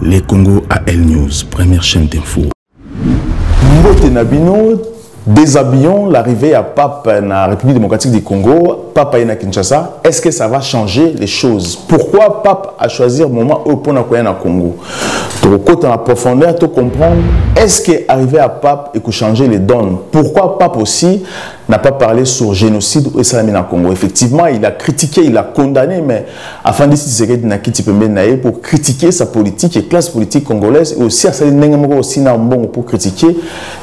Les Congo AL News, première chaîne d'info. Mbote Nabino, déshabillons l'arrivée à Pape dans la République démocratique du Congo, Pape à Kinshasa. Est-ce que ça va changer les choses? Pourquoi Pape a choisi le moment où on a au Congo? Côté en profondeur, tu comprends, est-ce qu'arriver à Pape et que changer les donnes? Pourquoi Pape aussi n'a pas parlé sur génocide au Congo? Effectivement, il a critiqué, il a condamné, mais afin de pour critiquer sa politique et classe politique congolaise, et aussi pour critiquer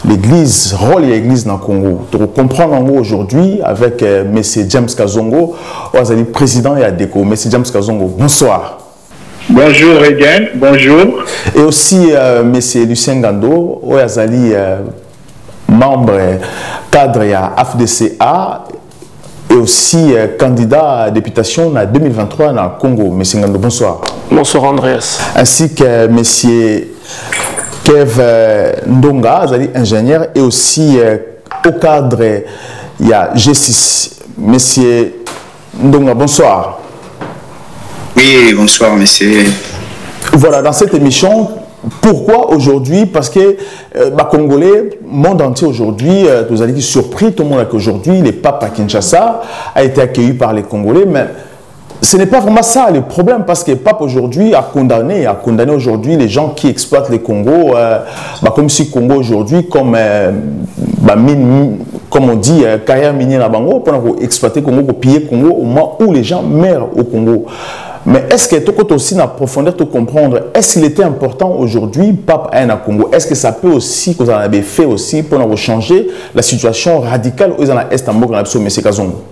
l'église, rôle de l'église dans le Congo. Tu comprends aujourd'hui avec M. James Kazongo, président et ADECO. M. James Kazongo, bonsoir. Bonjour Egen, bonjour. Et aussi M. Lucien Gando, membre cadre à AFDCA et aussi candidat à députation en 2023 dans le Congo. M. Gando, bonsoir. Bonsoir Andreas. Ainsi que M. Kev Ndonga, ingénieur, et aussi au cadre, il y a G6. M. Ndonga, bonsoir. Oui, bonsoir, monsieur. Voilà, dans cette émission, pourquoi aujourd'hui? Parce que les Congolais, le monde entier aujourd'hui, vous allez être surpris, tout le monde qu'aujourd'hui, le pape à Kinshasa a été accueilli par les Congolais, mais ce n'est pas vraiment ça le problème, parce que le pape aujourd'hui a condamné aujourd'hui les gens qui exploitent le Congo, comme si le Congo aujourd'hui, comme on dit, carrière minière à Bango, pour exploiter le Congo, pour piller le Congo, au moment où les gens meurent au Congo. Mais est-ce que tu peux aussi dans la profondeur te comprendre, est-ce qu'il était important aujourd'hui, Pape à Congo? Est-ce que ça peut aussi, que vous en avez fait aussi pour changer la situation radicale où ils en est en Mogra, M. Kazongo?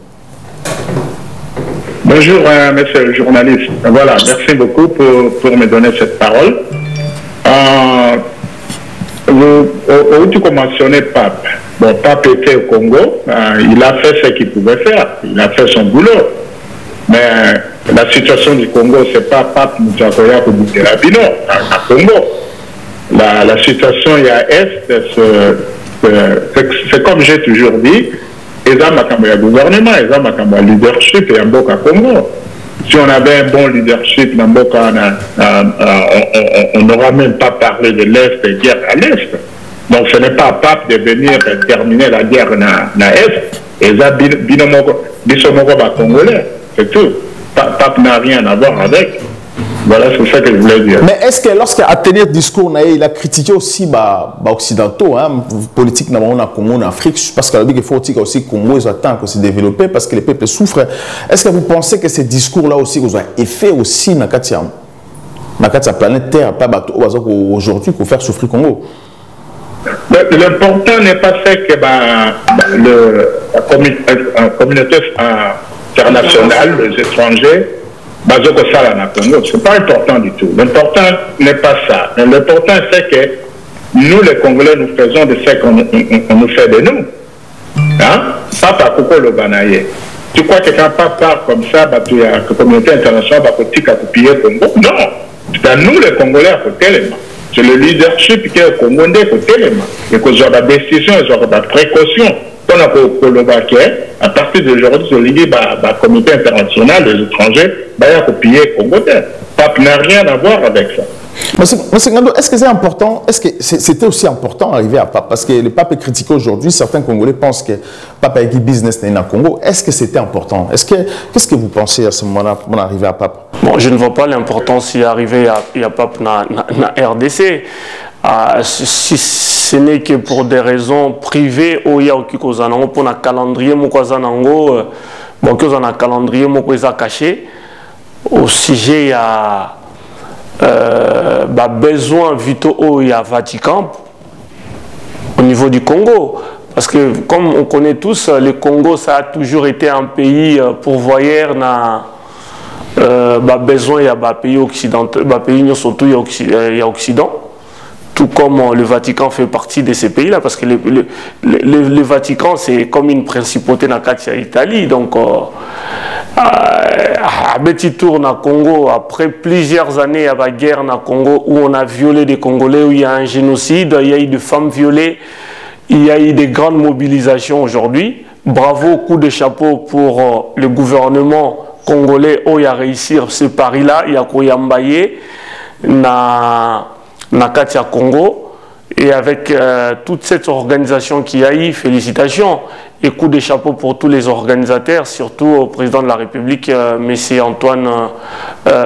Bonjour, monsieur le journaliste. Voilà, merci beaucoup pour me donner cette parole. Où tu mentionnais Pape. Bon, Pape était au Congo, il a fait ce qu'il pouvait faire, il a fait son boulot. Mais la situation du Congo, ce n'est pas Pape Moutakoya ou Bouterabino, à Congo. La situation il y a Est, c'est comme j'ai toujours dit, ils ont un gouvernement, ils ont un leadership et un bon Congo. Si on avait un bon leadership dans Boka, on n'aura même pas parlé de l'Est et guerre à l'Est. Donc ce n'est pas Pape de venir terminer la guerre dans l'Est. Et ça, Bisomoko Congolais. C'est tout. Pape n'a rien à voir avec. Voilà, c'est ça que je voulais dire. Mais est-ce que lorsqu'il a tenu le discours, il a critiqué aussi les Occidentaux, politique dans le Congo, en Afrique, parce qu'il faut aussi que le Congo attend que se développer, parce que les peuples souffrent. Est-ce que vous pensez que ces discours-là aussi ont un effet aussi dans la planète Terre, pas aujourd'hui, pour faire souffrir le Congo? L'important n'est pas fait que la communauté internationale, les étrangers, c'est pas important du tout. L'important n'est pas ça. L'important c'est que nous, les Congolais, nous faisons de ce qu'on nous fait de nous. Hein? Pas par Koko le Banaye. Tu crois que quand Pape parle comme ça, il y a la communauté internationale qui va copier le Congo? Non. C'est à nous, les Congolais, à côté les mains. C'est le leadership qui est au Congo, à côté les mains. Et qu'on a des décisions, ils ont des précautions. À partir d'aujourd'hui, la communauté internationale, les étrangers, va copier le Congo. Pape n'a rien à voir avec ça. Monsieur Ngando, est-ce que c'est important? Est-ce que c'était aussi important d'arriver à Pape? Parce que le Pape est critiqué aujourd'hui, certains Congolais pensent que Pape a eu business dans le Congo. Est-ce que c'était important? Qu'est-ce que vous pensez à ce moment-là pour arriver à Pape? Bon, je ne vois pas l'importance d'arriver à Pape dans la RDC. Si ce n'est que pour des raisons privées, pour un calendrier, un calendrier caché. Au sujet, il y a besoin vitaux il y a Vatican au niveau du Congo. Parce que, comme on connaît tous, le Congo, ça a toujours été un pays pourvoyeur besoin il y a pays occidentaux, pays surtout il y a Occident. Tout comme le Vatican fait partie de ces pays-là, parce que le Vatican, c'est comme une principauté dans l'Italie. Donc, à petit tour dans le Congo, après plusieurs années à la guerre dans le Congo, où on a violé des Congolais, où il y a un génocide, il y a eu des femmes violées, il y a eu des grandes mobilisations aujourd'hui. Bravo, coup de chapeau pour le gouvernement congolais, où il a réussi ce pari-là, il y a Koyambaye. na Katia Congo. Et avec toute cette organisation qui a eu, félicitations et coup de chapeau pour tous les organisateurs, surtout au président de la République, M. Antoine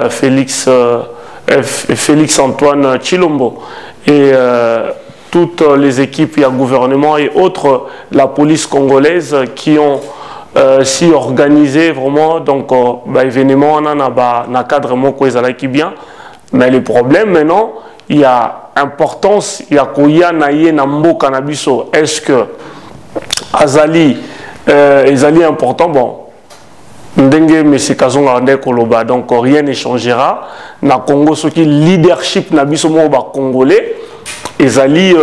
Félix Antoine Chilombo, et toutes les équipes et le gouvernement et autres, la police congolaise qui ont si organisé vraiment donc événement on a cadre qui bien, mais le problème maintenant il y a importance, il y a koya na ye na mboka na biso, est-ce que azali important, bon ndenge monsieur Kazonga ande koloba, donc rien ne changera na Congo, ce qui leadership na biso mo ba congolais ezali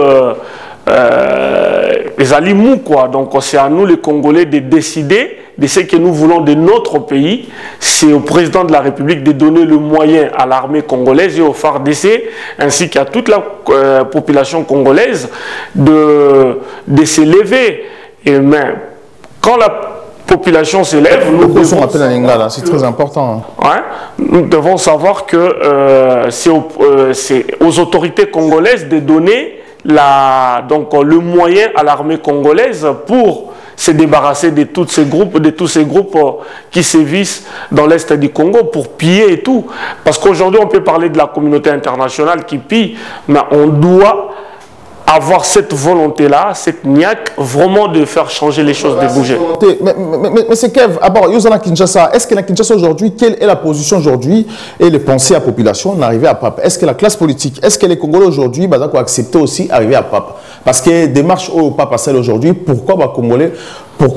mou quoi, donc c'est à nous les Congolais de décider de ce que nous voulons de notre pays. C'est au président de la République de donner le moyen à l'armée congolaise et au FARDC ainsi qu'à toute la population congolaise de s'élever. Et mais quand la population s'élève, c'est très important. Ouais, nous devons savoir que c'est aux autorités congolaises de donner le moyen à l'armée congolaise pour se débarrasser de tous ces groupes qui sévissent dans l'est du Congo pour piller et tout. Parce qu'aujourd'hui, on peut parler de la communauté internationale qui pille, mais on doit avoir cette volonté-là, cette niaque, vraiment de faire changer les choses, de bouger. Mais c'est Kev, d'abord, Kinshasa, est-ce que la Kinshasa aujourd'hui, quelle est la position aujourd'hui et les pensées à la population d'arriver à Pape? Est-ce que la classe politique, est-ce que les Congolais aujourd'hui ont accepté aussi d'arriver à Pape? Parce que démarche au Pape à celle aujourd'hui, pourquoi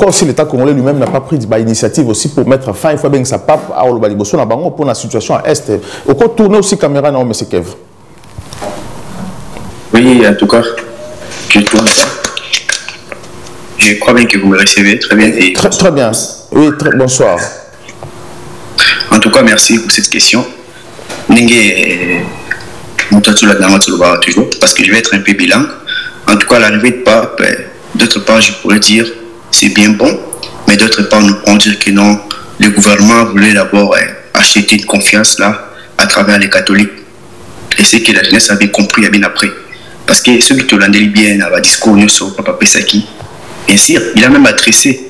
aussi l'État congolais lui-même n'a pas pris d'initiative aussi pour mettre fin, il faut bien que ça Pape à Olobaliboso pour la situation à Est? Au quoi tourner aussi caméra, non, M. Kev? Oui, en tout cas, je crois bien que vous me recevez très bien. Et très bien. Oui, bonsoir. En tout cas, merci pour cette question. Toujours, parce que je vais être un peu bilingue. En tout cas, l'arrivée de Pape, d'autre part, je pourrais dire c'est bien bon, mais d'autre part, nous pourrons dire que non, le gouvernement voulait d'abord acheter une confiance là à travers les catholiques. Et c'est que la jeunesse avait compris bien après. Parce que ceux qui te l'ont dit bien dans le discours sur Papa Pessaki, bien sûr, il a même adressé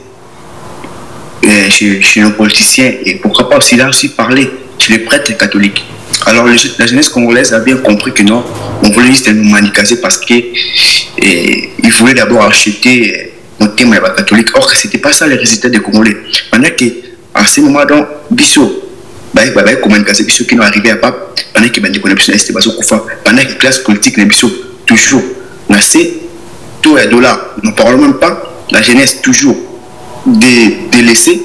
chez nos politiciens, et pourquoi pas aussi, il a aussi parlé chez les prêtres catholiques. Alors la jeunesse congolaise a bien compris que non, on voulait juste nous manicaser parce qu'il voulait d'abord acheter un thème catholique. Or que ce n'était pas ça les résultats des Congolais. Pendant qu'à ce moment là Bissot, communication Bissot qui n'ont arrivé à Pape, pendant que les connexions étaient basées au Koufa, pendant que la classe politique les Bissot toujours nassé, tout est dollar. Nous ne parlons même pas, la jeunesse toujours délaissée.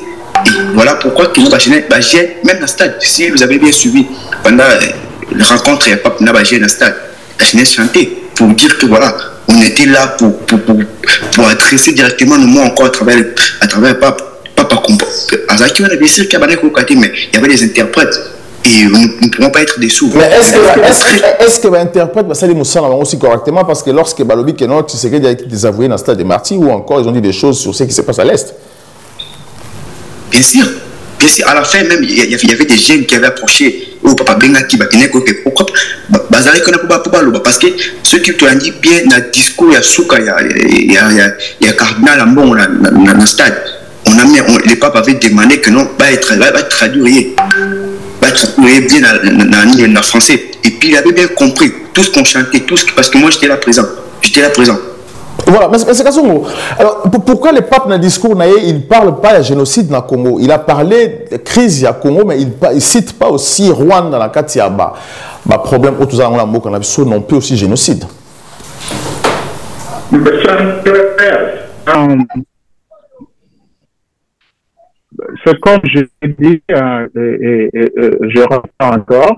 Et voilà pourquoi que nous, la jeunesse, même dans le stade, si vous avez bien suivi pendant la rencontre et Pape Nabagé dans le stade, la jeunesse chantait pour dire que voilà, on était là pour adresser directement nos mots encore à travers Pape. Papa comprend. Azaki, on avait sûr qu'il y avait mais il y avait des interprètes. Et nous ne pouvons pas être dessous. Mais est-ce que l'interprète va saluer Moussa aussi correctement? Parce que lorsque Balobi Kenon, tu sais qu'il y a des avoués dans le stade des martyrs, ou encore ils ont dit des choses sur ce qui se passe à l'Est. Bien sûr. Bien sûr. À la fin, même, il y avait des jeunes qui avaient approché au Papa Benga qui batinait. Pourquoi? Parce que ceux qui te l'ont dit bien dans le discours, il y a Souka, il y a Cardinal Ambon dans le stade. Les papes avaient demandé que non, va traduire. Bien dans le français. Et puis il avait bien compris tout ce qu'on chantait, parce que moi j'étais là présent. Voilà, mais c'est Kasongo. Alors pourquoi le pape dans le discours il ne parle pas de génocide dans le Congo? Il a parlé de crise au Congo, mais il ne cite pas aussi Rwanda dans la Katiaba. Problème autour de la mot qu'on a vu non plus aussi génocide. C'est comme je dis, je reprends encore,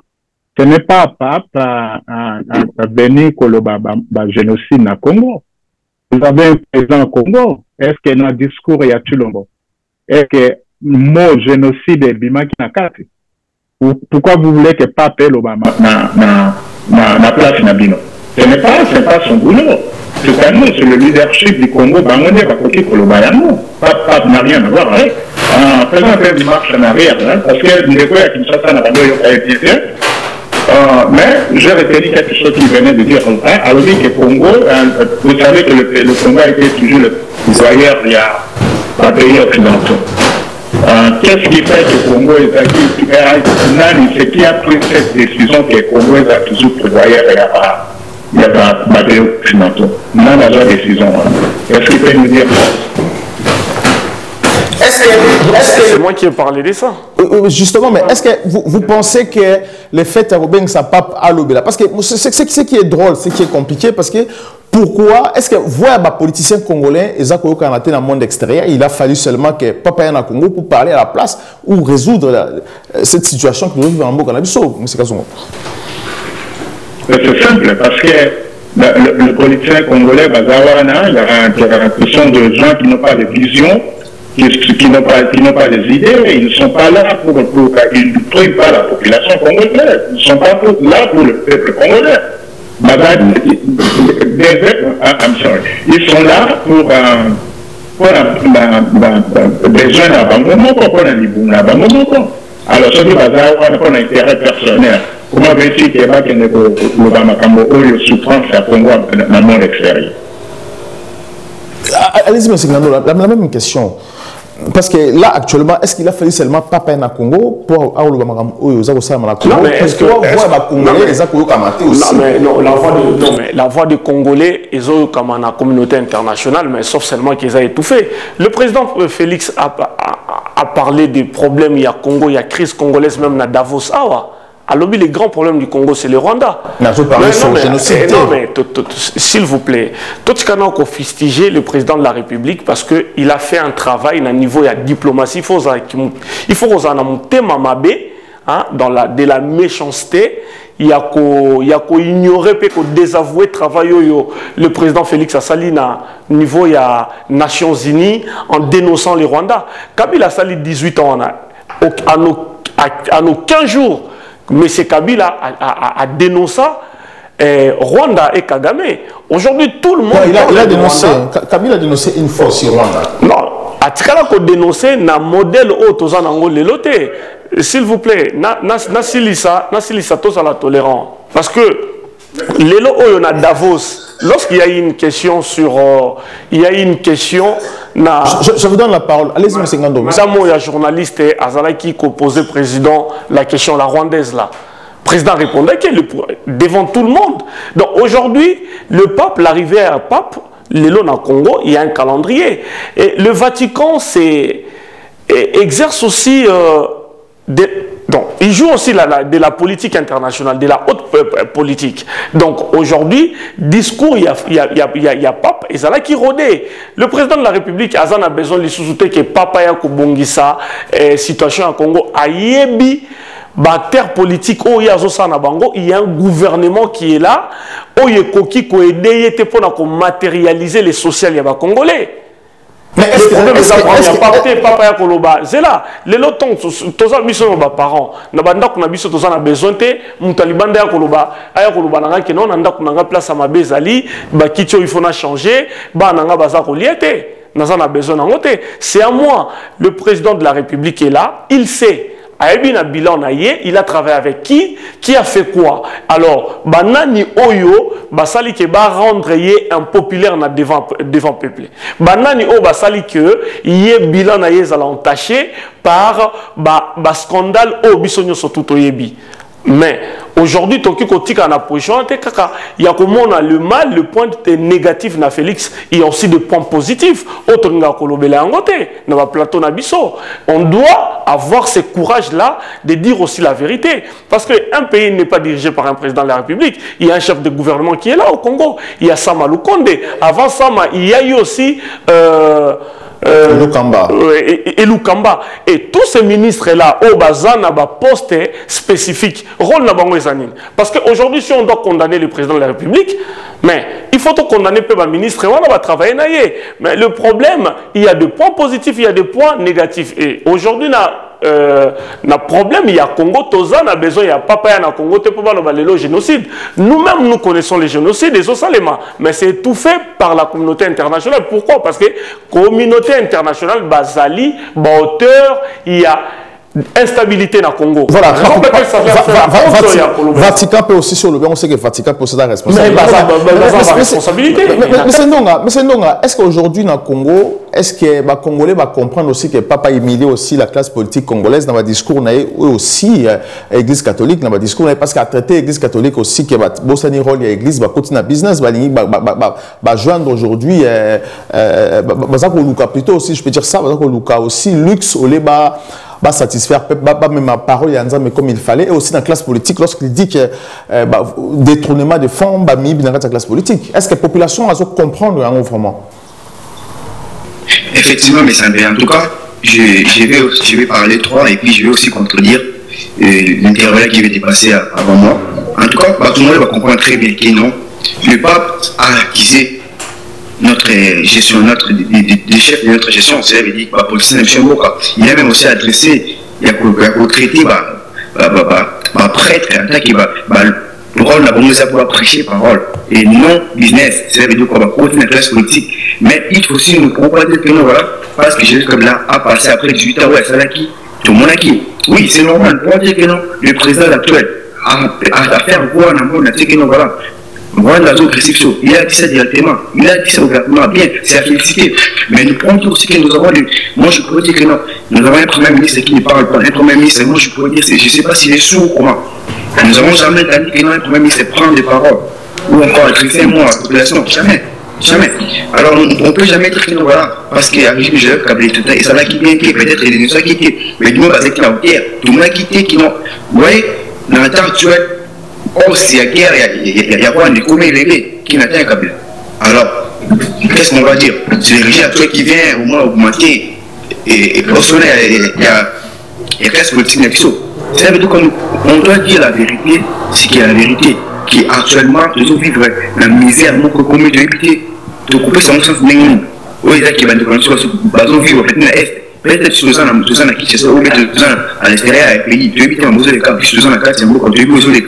ce n'est pas Pape à venir Koloba génocide dans le Congo. Vous avez un président au Congo, est-ce qu'il y a un discours il y a Chilombo? Est-ce que le mot génocide est Bimaki Nakati? Pourquoi vous voulez que Pape ait l'Obama na place Nabino? Ce n'est pas son boulot. C'est à nous, c'est le leadership du Congo. Bangoné va côté Koloba Yango. Pape n'a rien à voir avec. En faisant une marche en arrière, parce que nous devons à Kinshasa n'a pas eu bien fait. Mais j'ai retenu quelque chose qui venait de dire. Alors que Congo, vous savez que le Congo a été toujours le pouvoir il y a pas pays occidentaux. Qu'est-ce qui fait que le Congo est ce qui a pris cette décision que le Congo est toujours prévoyé il y a pas pays occidentaux. On a la décision. Est-ce qu'il peut nous dire c'est moi qui ai parlé de ça. Justement, mais est-ce que vous pensez que le fait que ça pape à l'obéla, parce que ce qui est drôle, ce qui est compliqué, parce que pourquoi est-ce que voir les politiciens congolais et dans le monde extérieur, il a fallu seulement que papa ait un Congo pour parler à la place ou résoudre cette situation que nous vivons en Bokanabiso, M. Kazongo? C'est simple, parce que le politicien congolais, Bazawana, il y a une question de gens qui n'ont pas de vision, qui n'ont pas des idées, ils ne sont pas là ils ne prient pas la population congolaise, ils ne sont pas là pour le peuple congolais. Ils sont là pour des jeunes à Bangomo, pour alors, ce qui va avoir un intérêt personnel. Comment veut-il qu'il y ait une souffrance à Congo dans le monde extérieur? Allez-y, M. Ngando, la même question. Parce que là, actuellement, est-ce qu'il a fallu seulement Papa na Congo pour avoir le Congo? Non, mais est-ce que la voix des Congolais, ils ont comme la communauté internationale, mais sauf seulement qu'ils ont étouffé. Le président Félix a parlé des problèmes, il y a Congo, il y a crise congolaise, même dans Davos. Alors, les grands problèmes du Congo, c'est le Rwanda. Non, mais s'il vous plaît, tout ce qu'on a fustigé le président de la République parce qu'il a fait un travail à un niveau de diplomatie. Il faut qu'on monter Mamabé de la méchanceté. Il y a qu'à ignorer et qu'à désavouer le travail le président Félix a sali à niveau des Nations Unies en dénonçant le Rwanda. Kabila a sali 18 ans à nos 15 jours. M. Kabila a dénoncé Rwanda et Kagame. Aujourd'hui, tout le monde... il a dénoncé. Kabila a dénoncé une fois sur Rwanda. Non, à Tikala a dénoncé un modèle autour de l'autre. S'il vous plaît, na silisa tous à la tolérance. Parce que l'élo on a Davos, lorsqu'il y a une question sur... il y a une question... Je vous donne la parole. Allez-y, M. Ngando. Il y a journaliste Azalaki qui posait président la question, la rwandaise là. Le président répondait devant tout le monde. Donc aujourd'hui, le pape, l'arrivée à pape, l'élo dans le Congo, il y a un calendrier. Et le Vatican exerce aussi... donc, il joue aussi de la politique internationale, de la haute politique. Donc, aujourd'hui, discours, il y a pape, et ça là qui rôdait. Le président de la République, Azan a besoin de soutenir que papa ya kubongisa, situation en Congo, a yebi, terre politique, il y a un gouvernement qui est là, il y a koki ko aider pour matérialiser les social ya congolais. Mais est-ce que papa ya koloba zela les lotons toza biso ba parents na banda kuna biso toza na besoin te mutalibanda ya koloba nanga ke non nanda kuna place ma bezali ba kitio il faut na changer ba nanga baza koliete naza na besoin nango te. C'est à moi, le président de la République est là, il sait. Il a travaillé avec qui a fait quoi? Alors, banani oyo basali ke ba rendre impopulaire devant peuple. Banani o basali ke yé bilan na yé entaché par ba scandale o bisonyo surtout oyebi. Mais aujourd'hui, il y a comment on a le mal, le point négatif na Félix, il y a aussi des points positifs. On doit avoir ce courage-là de dire aussi la vérité. Parce qu'un pays n'est pas dirigé par un président de la République. Il y a un chef de gouvernement qui est là au Congo. Il y a Sama Lukonde. Avant Sama, il y a eu aussi... Lukamba. Et tous ces ministres-là, au bazan, a un poste spécifique. Parce qu'aujourd'hui, si on doit condamner le président de la République, mais il faut condamner le ministre et on va travailler. Mais le problème, il y a des points positifs, il y a des points négatifs. Et aujourd'hui, na problème, il y a Congo, Toza, a besoin, il y a papa, na Congo, le génocide. Nous-mêmes, nous connaissons les génocides, les Osalema, mais c'est tout fait par la communauté internationale. Pourquoi? Parce que la communauté internationale, Bazali, auteur, il y a instabilité dans le Congo. Voilà, Vatican peut aussi sur le bien, on sait que Vatican peut aussi la responsabilité. Mais c'est Ndonga, est-ce qu'aujourd'hui dans le Congo, est-ce que les Congolais vont comprendre aussi que Papa humilie aussi la classe politique congolaise dans le discours, aussi l'Église catholique dans le discours, parce qu'à traiter l'Église catholique aussi, que Bossani rôle l'Église va continuer à business, va joindre aujourd'hui, plutôt aussi, je peux dire ça, aussi luxe au lait va satisfaire même ma parole mais comme il fallait, et aussi dans la classe politique lorsqu'il dit que détournement de fonds mis dans la classe politique. Est-ce que la population a comprendre vraiment? Effectivement, mais ça en tout cas, je vais parler trois et puis je vais aussi contredire l'intervalle qui va dépasser avant moi. En tout cas, tout le monde va comprendre très bien que non, le pape a accusé notre gestion, des chefs de notre gestion, c'est-à-dire dit il a même aussi adressé, il a traité prêtre en tant que le rôle de la pour prêcher parole et non business, c'est-à-dire qu'on va continuer la classe politique. Mais il faut aussi nous comprendre que nous, voilà, parce que Jésus comme là a passé après 18 ans, ouais, ça qui tout le monde a qui. Oui, c'est normal, pour dire que non, le président actuel a fait voir dans le monde, c'est que non, voilà. Voilà la zone réception. Il a dit ça directement. Il a dit ça ouvertement. Bien, c'est à féliciter. Mais nous prenons aussi que nous avons moi je pourrais dire que non. Nous avons un premier ministre qui ne parle pas. Un premier ministre, moi je pourrais dire, je ne sais pas s'il est sourd ou comment. Nous n'avons jamais dit que non, un premier ministre prend des paroles. Ou encore adresser un mot à la population. Jamais. Jamais. Alors on ne peut jamais dire que non, voilà. Parce qu'il y a un régime de câblé tout le temps. Et ça va quitter, peut-être il nous a quitté. Mais du moins, parce qu'il a quitté. Tout le monde a quitté qui n'ont. Vous voyez, dans le temps actuel, oh, s'il y a guerre, il y a quoi, des communs élevés qui n'atteint Kabila. Alors, qu'est-ce qu'on va dire? C'est le régime actuel qui vient au moins augmenter et personne, il y a classe politique n'existe. Ça veut dire qu'on doit dire la vérité, c'est qu'il y a la vérité, qui actuellement, nous vivons la misère, notre commune de l'équité, de couper son sens de nous. Oui, il y a qui va nous connaître sur le bazon vivre, peut-être que nous avons Kinshasa, ou peut-être nous avons à l'extérieur du pays, 2 8 ans, nous avons des gens à 4 ans,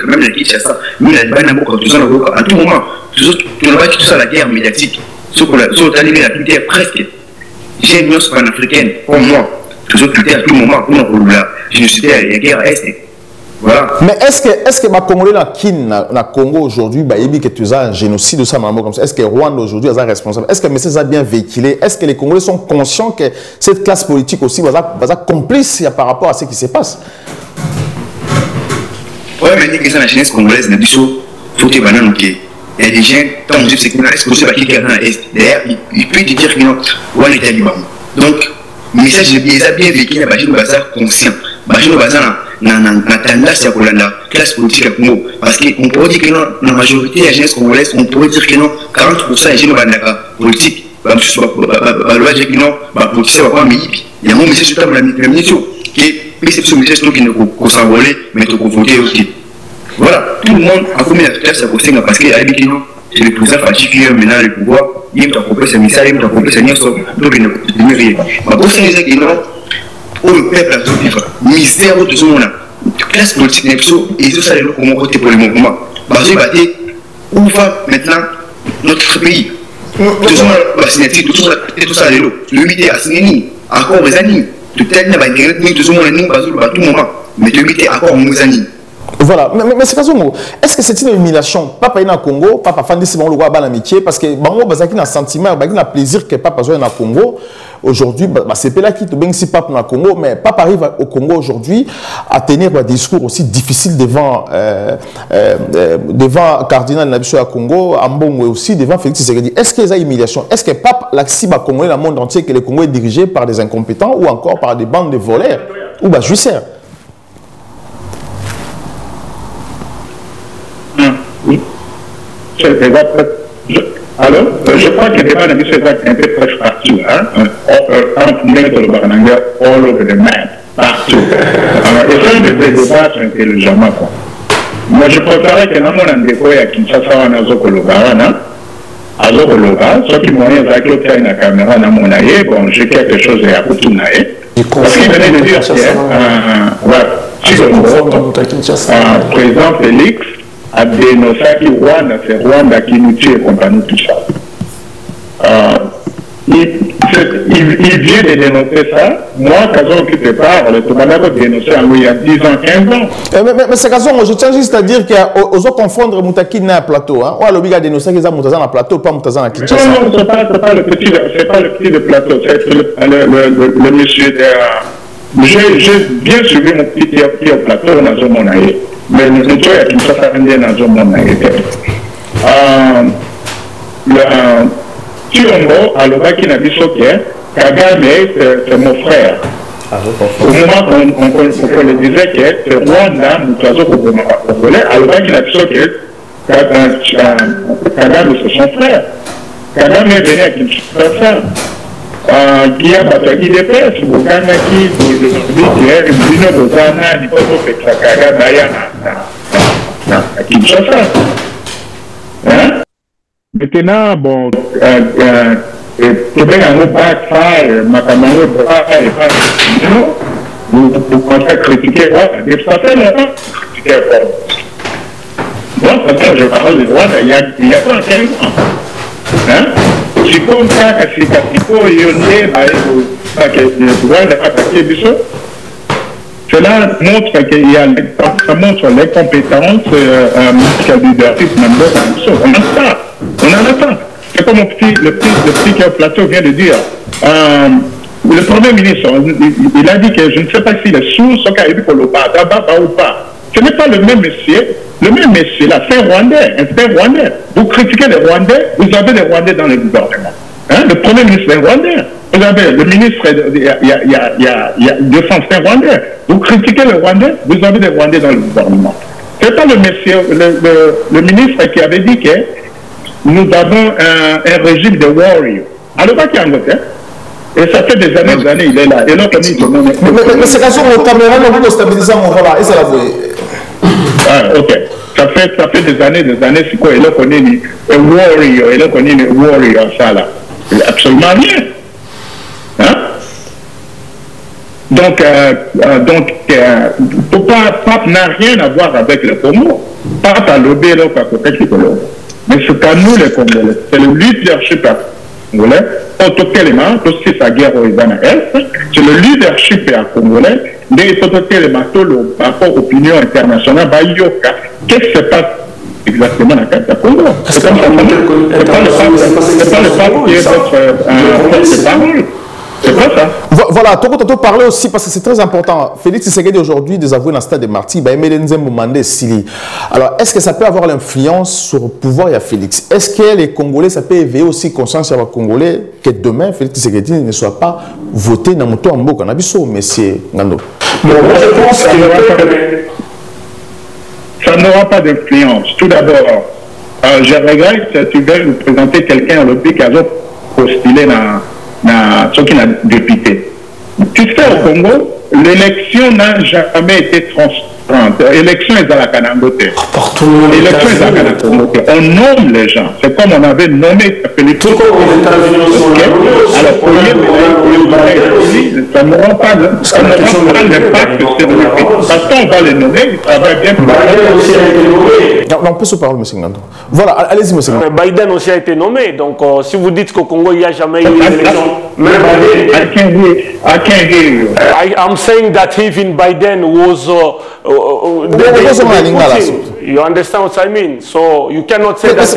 même la Kinshasa, nous avons à tout moment, tout ça la guerre médiatique, sur la culture presque. J'ai une union panafricaine, comme moi, toujours culture à tout moment, comme je ne suis pas à la guerre est. Voilà. Mais est-ce que les Congolais dans Congo aujourd'hui, il que tu as un génocide de ça, comme ça? Est-ce que Rwanda aujourd'hui est responsable? Est-ce que le message a bien véhiculé? Est-ce que les Congolais sont conscients que cette classe politique aussi va être complice par rapport à ce qui se passe? Oui, mais que ça, la jeunesse congolaise, il faut que il y a des gens, tant que c'est qu'on a exposé à quelqu'un dans l'Est, d'ailleurs, il peut te dire que non, on est taliban. Donc, le message est bien véhiculé, il va être conscient. Il va être na tendance à la classe politique à Congo. Parce qu'on pourrait dire que non, la majorité de la jeunesse congolaise, on pourrait dire que non, 40% des jeunes politiques, la loi dit que non, la politique va pas mais il y a un message sur la mission qui est ce message qui ne s'envoler, mais de voter aussi. Voilà, tout le monde a commis la classe à Costenga parce qu'il a dit que non, c'est le président Fatih qui est maintenant le pouvoir, il m'a compris ce message, il m'a compris ce message, donc il ne peut rien. Mais pour ça, il dit que non, le peuple a tout vivre, misère de ce monde-là. Classe politique n'est plus et tout ça est là pour mon côté pour le mouvement. Parce que où va maintenant notre pays? Tout ça, tout ça est là. Le 8 est assigné, encore aux années. Tout le monde est tout le moment. Mais le 8 est encore aux années. Voilà, mais c'est pas est-ce que c'est une humiliation? Papa est dans le Congo, papa fait des le roi amitié parce que bango bazaki na sentiment, bazaki na plaisir que papa soit dans le Congo. Aujourd'hui, c'est pas là qui te bien si papa dans le Congo, mais papa arrive au Congo aujourd'hui à tenir un discours aussi difficile devant devant cardinal Nabiso à Congo, Ambongo et aussi devant Félix Tshisekedi. Est-ce qu'il y a une humiliation? Est-ce que papa la cible Congolais dans le monde entier que le Congo est dirigé par des incompétents ou encore par des bandes de voleurs ou juicières? Oui. Alors, je crois que le débat de M. Zach est un peu proche partout. Quand on met le Barnanga all over the map, partout. Et ça, les débats sont intelligemment. Moi, je préférerais que dans mon endroit, à Kinshasa, on a Zokolobara, ceux qui m'ont dit que tu as une caméra dans mon aïe, bon, j'ai quelque chose à Koutunaï. Parce qu'il venait de dire que, président Félix, a dénoncé que Rwanda, c'est Rwanda qui nous tue et compagnie, tout ça. il vient de dénoncer ça. Moi, Kazon qui te parle, tu m'as dénoncé il y a 10 ans, 15 ans. Mais c'est Kazon, je tiens juste à dire qu'aux autres confondre Moutaki na plateau. Ou à l'obligation de dénoncer qu'ils ont Moutazan à plateau, pas Moutazan à Kinshasa. Non, c'est pas le petit de plateau, c'est le monsieur de. J'ai bien suivi mon petit qui est au plateau dans un monaï. Mais le monsieur à Kinshasa vient dans un monaï. Tiongo, à l'Oba qui n'a dit que Kagame, c'est mon frère. Au moment où on le disait que c'est Rwanda, nous sommes congolais, à l'Oba qui n'a dit que Kagame, c'est son frère. Kagame est venu à Kinshasa. Qui a battu des pères, si vous gagnez qui, vous dites, il y a une Bozana, il faut que ça Kagame à Kinshasa. Maintenant, bon, Québec a un backfire, Macamango backfire, vous commencez à critiquer, ça fait longtemps critiquer moi, je parle de Rwanda, il y a 35 ans. Si comme ça, si Katiko et Yonde, Rwanda a attaqué Bissot, cela montre qu'il y a, ça montre les compétences, le leadership, on a ça. On en a pas. C'est comme le petit qui est au plateau vient de dire. Le Premier ministre, il a dit que je ne sais pas s'il est sous ce qu'a dit pour le bas, ou pas. Ce n'est pas le même monsieur. Le même monsieur là, c'est un Rwandais, un frère Rwandais. Vous critiquez les Rwandais, vous avez des Rwandais dans le gouvernement. Le Premier ministre est Rwandais. Vous avez le ministre, il y a défense Rwandais. Vous critiquez les Rwandais, vous avez des Rwandais dans le gouvernement. Ce n'est pas le monsieur, le ministre qui avait dit que nous avons un régime de warriors. Alors, pas qu'il y a un et ça fait des années, il est là. Et l'autre dit, mais c'est quand on caméra, on peut stabiliser mon rôle là. Et c'est la ah, ok. Ça fait des années, c'est quoi? Et là, on est un warrior. Et là, on est un warrior, ça là. Absolument rien. Hein? Donc, Pape n'a rien à voir avec le Congo. Pape a lobé là, pas côté du Congo. Mais ce qu'à nous, les Congolais, c'est le leadership congolais, autotélément, aussi sa guerre aux Est, c'est le leadership congolais, mais autotélément, tout le rapport opinion internationale, qu'est-ce qui se passe exactement dans le Congo? C'est pas le pape qui est votre porte-parole. C'est pas ça. Voilà, tu parler aussi, parce que c'est très important. Félix Tshisekedi aujourd'hui désavoué dans le stade de Marty, alors, est-ce que ça peut avoir l'influence sur le pouvoir de Félix? Est-ce que les Congolais, ça peut éveiller aussi conscience à les Congolais que demain, Félix Tshisekedi ne soit pas voté dans Moto Ambo, monsieur Ngando? Moi, je pense que ça n'aura pas d'influence. Tout d'abord, je regrette que tu veux nous présenter quelqu'un à l'OPI qui a postulé dans ce qu'il a député. Tu sais, au Congo, l'élection n'a jamais été transparente. L'élection est à la Kanangote. L'élection est à la Kanangote. On nomme les gens. C'est comme on avait nommé Félix. Tout comme aux États-Unis. Alors, pour ça ne rend pas l'impact de ces députés. Parce qu'on va les nommer, ils travaillent bien pour on peut se parler, M. Ngando. Voilà, allez-y, M. Ngando. Biden aussi a été nommé. Donc, si vous dites qu'au Congo, il n'y a jamais eu d'élection. I can't hear you. I'm saying that even Biden was. You understand what I mean? So you cannot say that.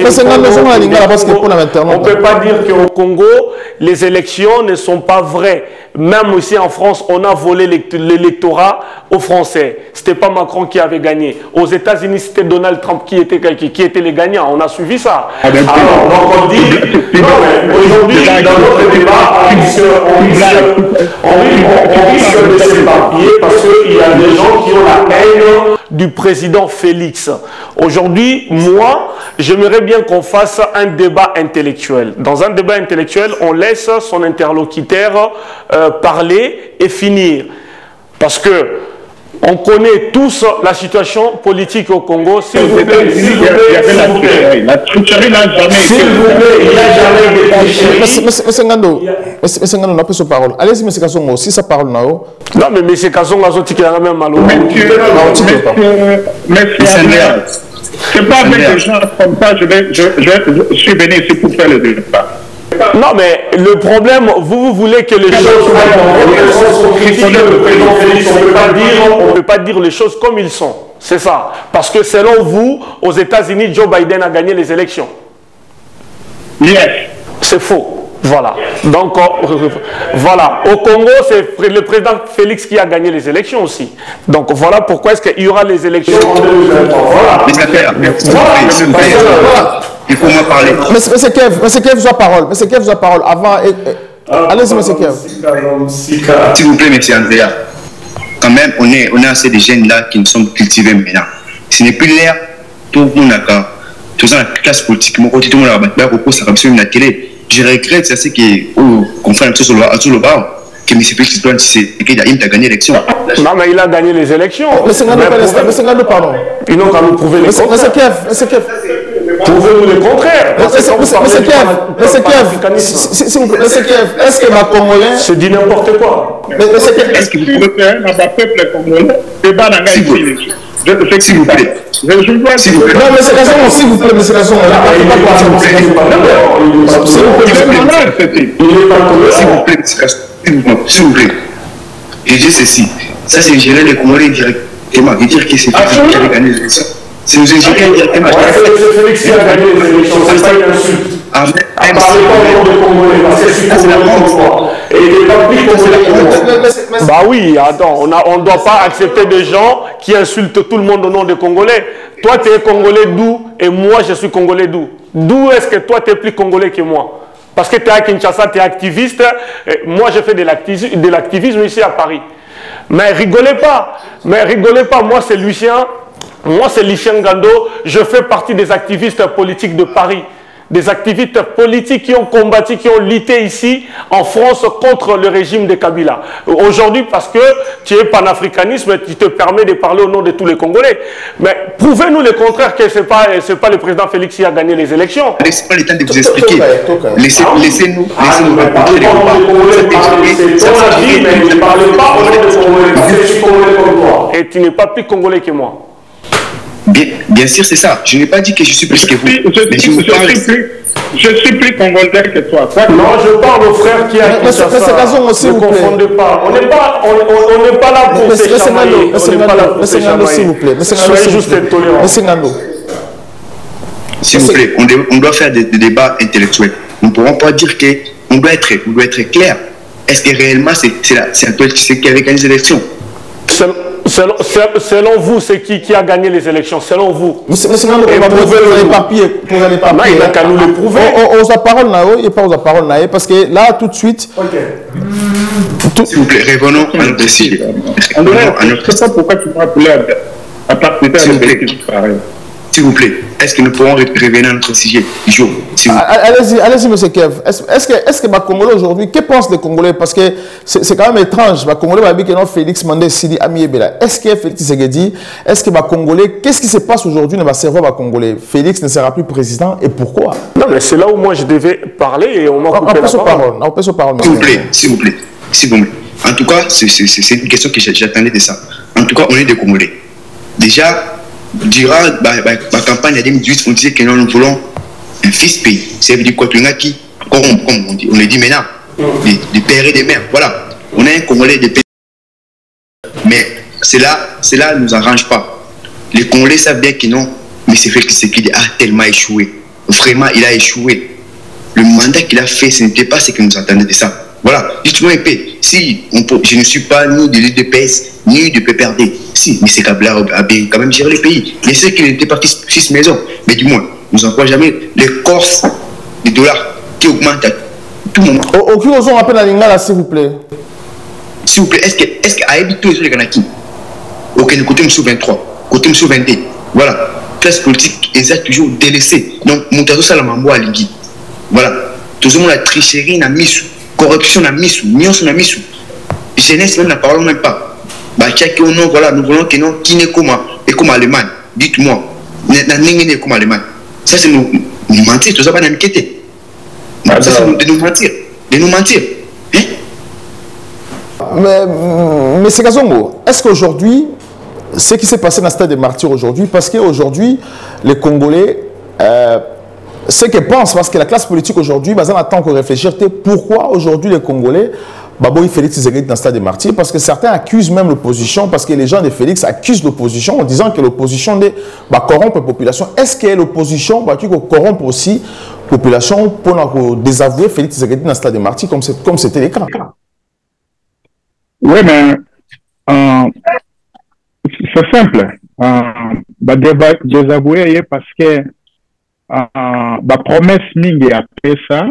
On ne peut pas dire qu'au Congo, les élections ne sont pas vraies. Même ici en France, on a volé l'électorat aux Français. Ce n'était pas Macron qui avait gagné. Aux États-Unis, c'était Donald Trump qui était les gagnants. On a suivi ça. Alors, donc on dit, non, mais aujourd'hui, dans notre débat, on risque de s'éparpiller parce qu'il y a des gens qui ont la haine du président Félix. Aujourd'hui, moi, j'aimerais bien qu'on fasse un débat intellectuel. Dans un débat intellectuel, on laisse son interlocuteur parler et finir. Parce que on connaît tous la situation politique au Congo. S'il vous plaît, la tricherie n'a jamais été. S'il vous plaît, il n'y a jamais de tricherie. Monsieur Ngando, on a plus de parole. Allez-y, M. Kassongo, si ça parle là. Non, mais M. Kassongo a dit qu'il a même mal au c'est pas avec des gens comme ça, je suis venu ici pour faire le débat. Non, mais le problème, vous voulez que les choses soient dans le sens où critique le président Félix. On ne peut pas dire les choses comme ils sont. C'est ça. Parce que selon vous, aux États-Unis, Joe Biden a gagné les élections. Yes. C'est faux. Voilà. Donc, voilà. Au Congo, c'est le président Félix qui a gagné les élections aussi. Donc, voilà pourquoi est-ce qu'il y aura les élections en 2023. Voilà. Il faut me parler. Monsieur Kev, vous avez parole. Monsieur Kev, vous avez parole. Avant, allez-y, monsieur Kev. S'il vous plaît, monsieur Andrea. Quand même, on est assez de jeunes là qui nous sommes cultivés maintenant. Ce n'est plus l'air, tout le monde a tout ça, la classe politique, mon côté, tout le monde a recours à la télé. Je regrette, c'est qu'on fait un peu sur le bar, que M. Félix Tshisekedi a gagné l'élection. Non, mais il a gagné les élections. Monsieur Ngando, pardon. Ils n'ont qu'à nous prouver le contraire. Monsieur Kev. Prouvez-nous le contraire. Monsieur Kev, est-ce que ma Congolais... Se dit n'importe quoi. Est-ce que vous pouvez faire un peuple congolais débat dans la s'il vous plaît. S'il vous plaît. Non, monsieur Kasson, s'il vous plaît, monsieur Kasson. S'il vous plaît. Je dis ceci. Ça, c'est gérer les Congolais directement. Et dire que c'est Félix qui avait gagné les élections. C'est nous ingérer directement. C'est Félix qui a gagné les élections. C'est pas une insulte. Parlez pas au nom des Congolais, parce que je suis Congolais comme toi. Et il n'est pas plus Congolais que moi. Bah oui, attends, on ne doit pas accepter des gens qui insultent tout le monde au nom des Congolais. Toi, tu es Congolais d'où et moi, je suis Congolais d'où? D'où est-ce que toi, tu es plus Congolais que moi? Parce que tu es à Kinshasa, tu es activiste. Moi, je fais de l'activisme ici à Paris. Mais rigolez pas. Moi, c'est Lucien. Moi, c'est Lucien Ngando. Je fais partie des activistes politiques de Paris. Des activistes politiques qui ont combattu, qui ont lutté ici en France contre le régime de Kabila. Aujourd'hui, parce que tu es panafricanisme, tu te permets de parler au nom de tous les Congolais. Mais prouvez-nous le contraire que ce n'est pas le président Félix qui a gagné les élections. Laissez pas le temps de vous expliquer. Laissez-nous rencontrer les ne parlez pas au nom des Congolais, parce que je suis Congolais comme toi. Et tu n'es pas plus Congolais que moi. Bien sûr, c'est ça. Je n'ai pas dit que je suis plus que vous. Je suis plus congolais que toi. Non, je parle au frère qui a Kinshasa. Ne confondez pas. On n'est pas là pour se chamailler. S'il vous plaît. Soyez juste tolérants. S'il vous plaît, on doit faire des débats intellectuels. Nous ne pourrons pas dire qu'on doit être clair. Est-ce que réellement c'est Antoine Tshisekedi qui avait gagné les élections? Selon vous, c'est qui a gagné les élections? Selon vous. Monsieur Ngando, on va prouver les papiers. Non, il n'a qu'à nous le prouver. On a parole là, et pas aux paroles là, parce que là, tout de suite. S'il vous plaît, revenons à notre sujet. Je ne sais pas pourquoi tu m'as appelé à participer à notre S'il vous plaît, est-ce que nous pourrons revenir à notre sujet du jour? Allez-y, monsieur Kev. Est-ce que les Congolais aujourd'hui, que pensent les Congolais? Parce que c'est quand même étrange. Les Congolais ont dit que Félix Mandé Sidi Amiébela. Est-ce que Félix Tshisekedi, est-ce que les Congolais, qu'est-ce qui se passe aujourd'hui dans le cerveau des Congolais? Félix ne sera plus président et pourquoi? Non, mais c'est là où moi je devais parler et on m'a coupé la parole. S'il vous plaît. En tout cas, c'est une question que j'attendais de ça. En tout cas, on est des Congolais. Déjà, durant la campagne de 2018, on disait que nous voulons un fils pays. Ça veut dire quoi? Comme on le dit maintenant, des pères et des mères. Voilà. On est un Congolais des pères. Mais cela ne nous arrange pas. Les Congolais savent bien que non, mais c'est Félix Tshisekedi a tellement échoué. Vraiment, il a échoué. Le mandat qu'il a fait, ce n'était pas ce que nous attendions de ça. Voilà. Dites-moi un peu, si je ne suis pas ni de l'UDPS, ni de PPRD, si, mais c'est Kabila a bien quand même géré le pays. Mais c'est qu'il n'était pas fils maison. Mais du moins, nous n'envoie jamais les corses des dollars qui augmentent à tout moment. Aucun raison rappelle la ligne s'il vous plaît. S'il vous plaît, est-ce qu'à habiter les Kanaki, auquel côté M. 23, côté M. 22, voilà, classe politique, ils ont toujours délaissé. Donc, Moutazo Salamambo a ligui. Voilà. Tout le monde a tricherie, n'a mis sous. Corruption n'a mis sous. Nions n'a mis sous. Jeunesse même n'a parlé même pas. Bah, non, voilà, nous voulons que non, qui n'est comme Allemagne. Dites-moi, n'est comme Allemagne. Ça, c'est nous mentir. Tout ça, va nous inquiéter. Ça, c'est de nous mentir. De nous mentir. Mais c'est Kazongo, est-ce qu'aujourd'hui, ce qui s'est passé dans le stade des martyrs aujourd'hui, parce qu'aujourd'hui, les Congolais ce que pense, parce que la classe politique aujourd'hui, on attend qu'on réfléchisse pourquoi aujourd'hui les Congolais, Baboy Félix Tshisekedi dans le stade des martyrs, parce que certains accusent même l'opposition, parce que les gens de Félix accusent l'opposition en disant que l'opposition corrompt la population. Est-ce que l'opposition corrompt aussi la population pour désavouer Félix Tshisekedi dans le stade des martyrs, comme c'était le cas? Oui, mais c'est simple. Désavouer parce que la promesse mingi après ça,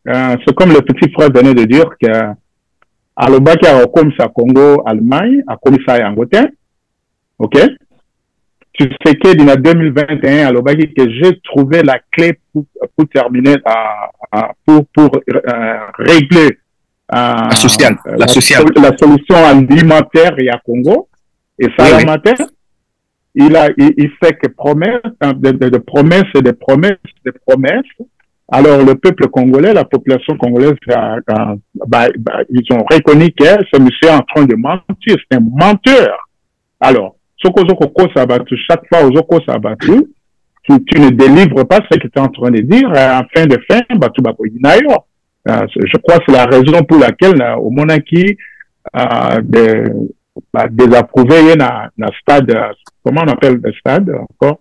c'est comme le petit frère venait de dire que à l'Obaki a comme ça Congo, Allemagne, a comme ça Angleterre. Ok? Tu sais que dans 2021, à l'Obaki, que j'ai trouvé la clé pour terminer, pour régler la solution alimentaire et à Congo. Et ça, alimentaire, il fait que promesses, de promesses et de promesses, de promesses. Alors, le peuple congolais, la population congolaise, ils ont reconnu que ce monsieur est en train de mentir. C'est un menteur. Alors, chaque fois, tu ne délivres pas ce que tu es en train de dire. En fin de fin, je crois que c'est la raison pour laquelle, au Monaki, désapprouvé dans stade, comment on appelle le stade encore?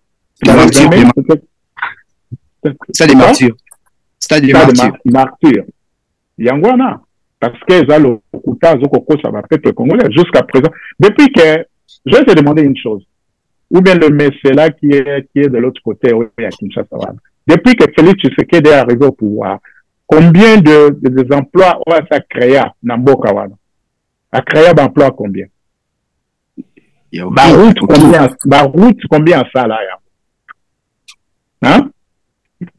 Stade des martyrs. Stade des martyrs. Yangwana. Parce que ça, le Kouta, ça va peuple congolais. Jusqu'à présent. Depuis que, je vais te demander une chose. Ou bien le monsieur là qui est de l'autre côté, à Kinshasa. Depuis que Félix Tshisekedi est arrivé au pouvoir, combien des emplois ça créé à Namboka? A créé d'emplois combien? Route, combien ça là? Hein?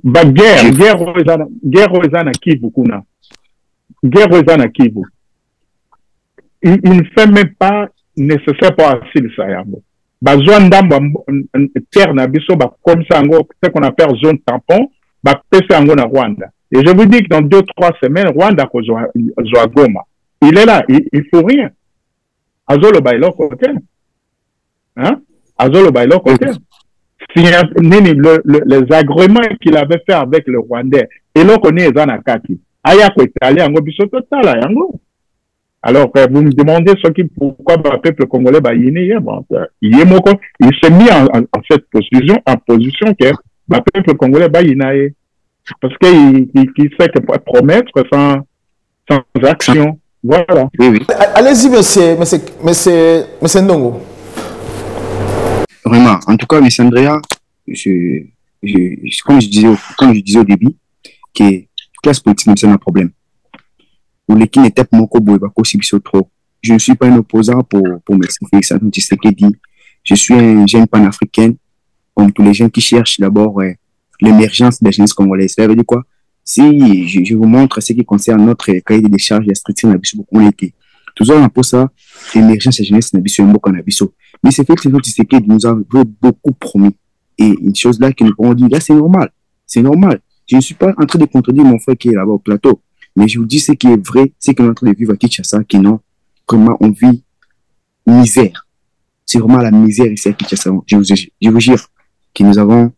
Guerre aux Kivu, kuna. Guerre aux Kivu. Il ne fait même pas nécessaire pour asile ça. Besoin terre nabiso comme ça, ce qu'on appelle zone tampon, en Rwanda. Et je vous dis que dans 2-3 semaines, Rwanda a Goma. Il est là, il faut rien. Azolo bailo côté. Hein? Azolo bailo côté. Les agréments qu'il avait fait avec le Rwandais, et l'on connaît les anakati. Ayako italien, alors, vous me demandez pourquoi le peuple congolais, il s'est mis en cette position, que le peuple congolais, parce qu'il sait que pour promettre sans action. Voilà. Oui. Allez-y, monsieur Ndongo. Vraiment, en tout cas, M. Andrea, comme je disais au début, que la classe politique n'est pas un problème. Ou les qui n'étaient pas mon cobo, trop. Je ne suis pas un opposant pour M. Félix Antoine Tshisekedi. Je suis un jeune panafricain, comme tous les jeunes qui cherchent d'abord l'émergence de la jeunesse congolaise. Ça veut dire quoi? Si je vous montre ce qui concerne notre cahier de décharge, la structure n'a beaucoup été. Tout ça, pour ça, l'émergence de la jeunesse n'a beaucoup été. Mais c'est fait que Tshisekedi nous a beaucoup promis. Et une chose là que nous pourrons dire, là, c'est normal. C'est normal. Je ne suis pas en train de contredire mon frère qui est là-bas au plateau. Mais je vous dis ce qui est vrai, c'est qu'on est en train de vivre à Kinshasa, qui non, comment on vit misère. C'est vraiment la misère ici à Kinshasa. Je vous jure que nous avons,